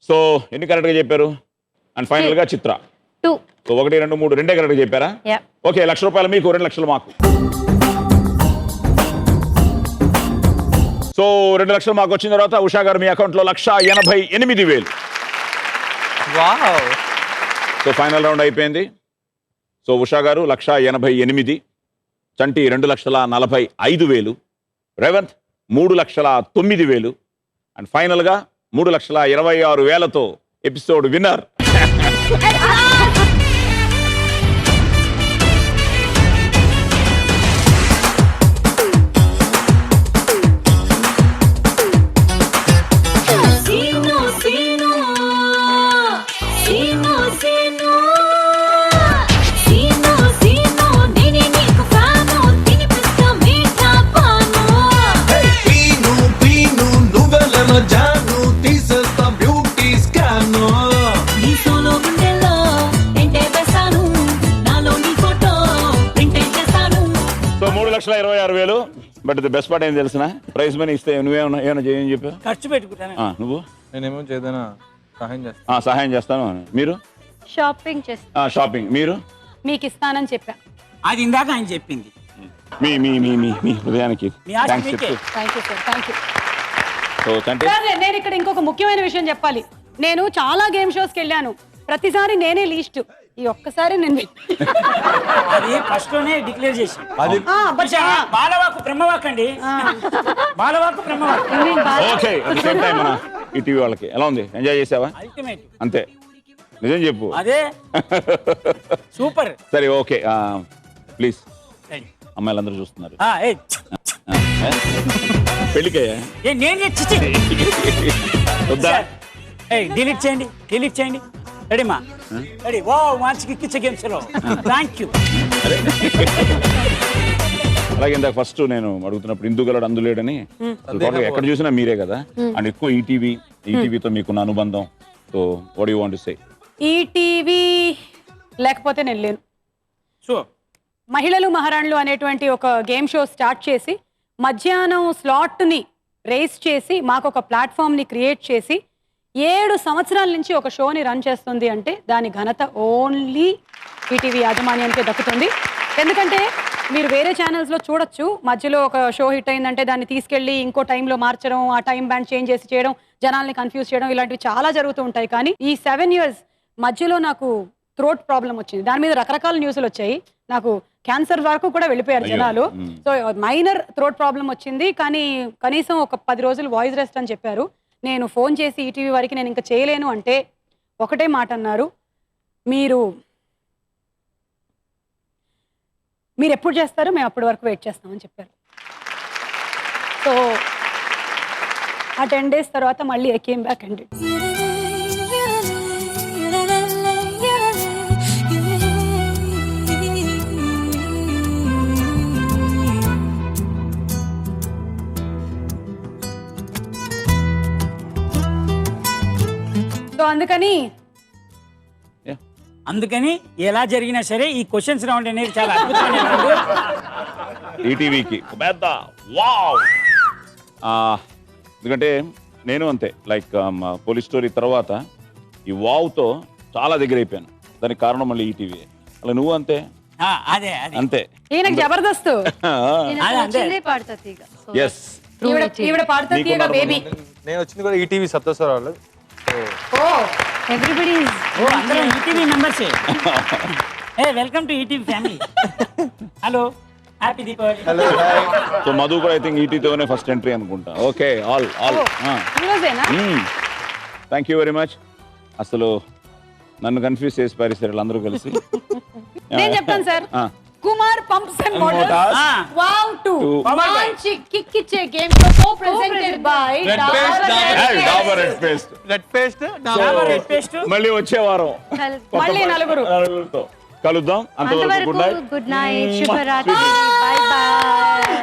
సో ఎన్ని కరెక్ట్ గా చెప్పారు? అండ్ ఫైనల్ గా చిత్ర 2. సో 1, 2, 3 రెండే కరెక్ట్ చెప్పారా? ఓకే, ₹1,00,000 మీకు, 2 లక్షలు మాకు. సో 2 లక్షలు మాకు వచ్చిన తర్వాత ఉషా గారు మీ అకౌంట్ లో 1,88,000. వావ్. సో ఫైనల్ రౌండ్ అయిపోయింది. సో ఉషా గారు 1,88,000, చంటి 2,45,000, రేవంత్ 3,09,000 అండ్ ఫైనల్ గా 3,26,000తో episode winner so 3,26,000. But the best part ఏం తెలిసిన ప్రైజ్ మనీ ఇస్తే నువ్వేమన్నా ఏమైనా చేయని చెప్పా? ఖర్చు పెట్టుకుంటాను. నువ్వు నేనేమో చేద్దానా సహాయం చేస్తాను. సహాయం చేస్తాను. మీరు షాపింగ్ చేస్తా. షాపింగ్. మీరు మీకు ఇస్తానని చెప్పా. అది ఇందాక ఆయన చెప్పింది. మీ మీ మీ మీ మీ హృదయానికి మీ ఆశ థ్యాంక్స్ మీకే. చెప్తూ. Thank you sir, thank you. So Chanti నేను ఇక్కడ ఇంకొక ముఖ్యమైన విషయం చెప్పాలి. నేను చాలా గేమ్ షోస్కి వెళ్ళాను, ప్రతిసారి నేనే లీస్ట్. ఈ ఒక్కసారి నేను అది ఫస్ట్ లోనే డిక్లేర్ చేసి అది బాలవాకు బ్రహ్మవాక్ అండి. బాలవాకు బ్రహ్మవాక్ okay. At the same time మన ఈ టీవీ వాళ్ళకి ఎలా ఉంది? ఎంజాయ్ చేసావా? అల్టిమేట్. అంతే, నిజం చెప్పు. అదే సూపర్. సరే ఓకే, ప్లీజ్. అమ్మాయిలందరూ చూస్తున్నారు. పెళ్ళికయ్యా నేను చిచ్చి వద్దా? డిలీట్ చేయండి, డిలీట్ చేయండి. రెడీమా? రెడీ. ఓ మంచి కిచ్చే గేమ్స్ లో. Thank you. అలాగే ఇందాక ఫస్ట్ నేను అడుగుతున్నప్పుడు ఇందుగలడు అందులేడని ఎక్కడ చూసినా మీరే కదా, అండ్ ఎక్కువ ఈటీవీతో మీకున్న అనుబంధం. So what you want to say? ETV లేకపోతే నేను లేను. మహిళలు మహారాణులు అనేటువంటి ఒక గేమ్ షో స్టార్ట్ చేసి మధ్యాహ్నం స్లాట్ని రేస్ చేసి మాకు ఒక ప్లాట్ఫామ్ని క్రియేట్ చేసి 7 సంవత్సరాల నుంచి ఒక షోని రన్ చేస్తుంది అంటే దాని ఘనత ఓన్లీ ఈటీవీ యాజమాన్యానికే దక్కుతుంది. ఎందుకంటే మీరు వేరే ఛానల్స్లో చూడొచ్చు, మధ్యలో ఒక షో హిట్ అయిందంటే దాన్ని తీసుకెళ్ళి ఇంకో టైంలో మార్చడం, ఆ టైం బ్యాండ్ చేంజ్ చేసి చేయడం, జనాల్ని కన్ఫ్యూజ్ చేయడం, ఇలాంటివి చాలా జరుగుతూ ఉంటాయి. కానీ ఈ 7 years మధ్యలో నాకు థ్రోట్ ప్రాబ్లం వచ్చింది. దాని మీద రకరకాల న్యూస్లు వచ్చాయి. నాకు క్యాన్సర్ వరకు కూడా వెళ్ళిపోయారు జనాలు. సో మైనర్ థ్రోట్ ప్రాబ్లం వచ్చింది, కానీ కనీసం ఒక 10 రోజులు వాయిస్ రెస్ట్ అని చెప్పారు. నేను ఫోన్ చేసి ఈటీవీ వారికి నేను ఇంకా చేయలేను అంటే ఒకటే మాట అన్నారు, మీరు ఎప్పుడు చేస్తారో మేము అప్పటి వరకు వెయిట్ చేస్తామని చెప్పారు. సో ఆ 10 days తర్వాత మళ్ళీ ఐ కేమ్ బ్యాక్ అండి. సో అందుకని ఎలా జరిగినా సరే ఈ క్వశ్చన్స్ రౌండ్ అనేది చాలా అద్భుతమైన ఈటీవీకి పెద్ద వావ్. ఎందుకంటే నేను అంతే, లైక్ పోలీస్ స్టోరీ తర్వాత ఈ వావ్తో చాలా దగ్గర అయిపోయాను. దానికి కారణం మళ్ళీ ఈటీవీ. అలా నువ్వు అంతే అదే అంతే. ఈయనకు జబర్దస్త్. ఎస్, ఈవిడ పాడుతా తీయగా బేబీ. నేను వచ్చింది కూడా ఈటీవీ సప్తస్వర వాళ్ళు. ఎవ్రీబడి అందరం ఈటీవీ మెంబర్సే. Welcome to ETV family. Hello, happy Deepavali. So Madhu కూడా ఐ థింక్ ఈటీతోనే ఫస్ట్ ఎంట్రీ అనుకుంటా. Okay, all thank you very much. అసలు నన్ను కన్ఫ్యూజ్ చేసి పారేశారు వీళ్ళందరూ కలిసి. నేను చెప్తాను sir. Kumar pumps and motors Motors. Wow 2 Powered by. మంచి కిక్ ఇచ్చే game show presented by Dabur red paste. Red paste Dabur red paste. మళ్ళీ వచ్చే వారం మళ్ళీ నలుగురితో కలుద్దాం. అంతవరకు గుడ్ నైట్. గుడ్ నైట్, శుభరాత్రి, బై బై.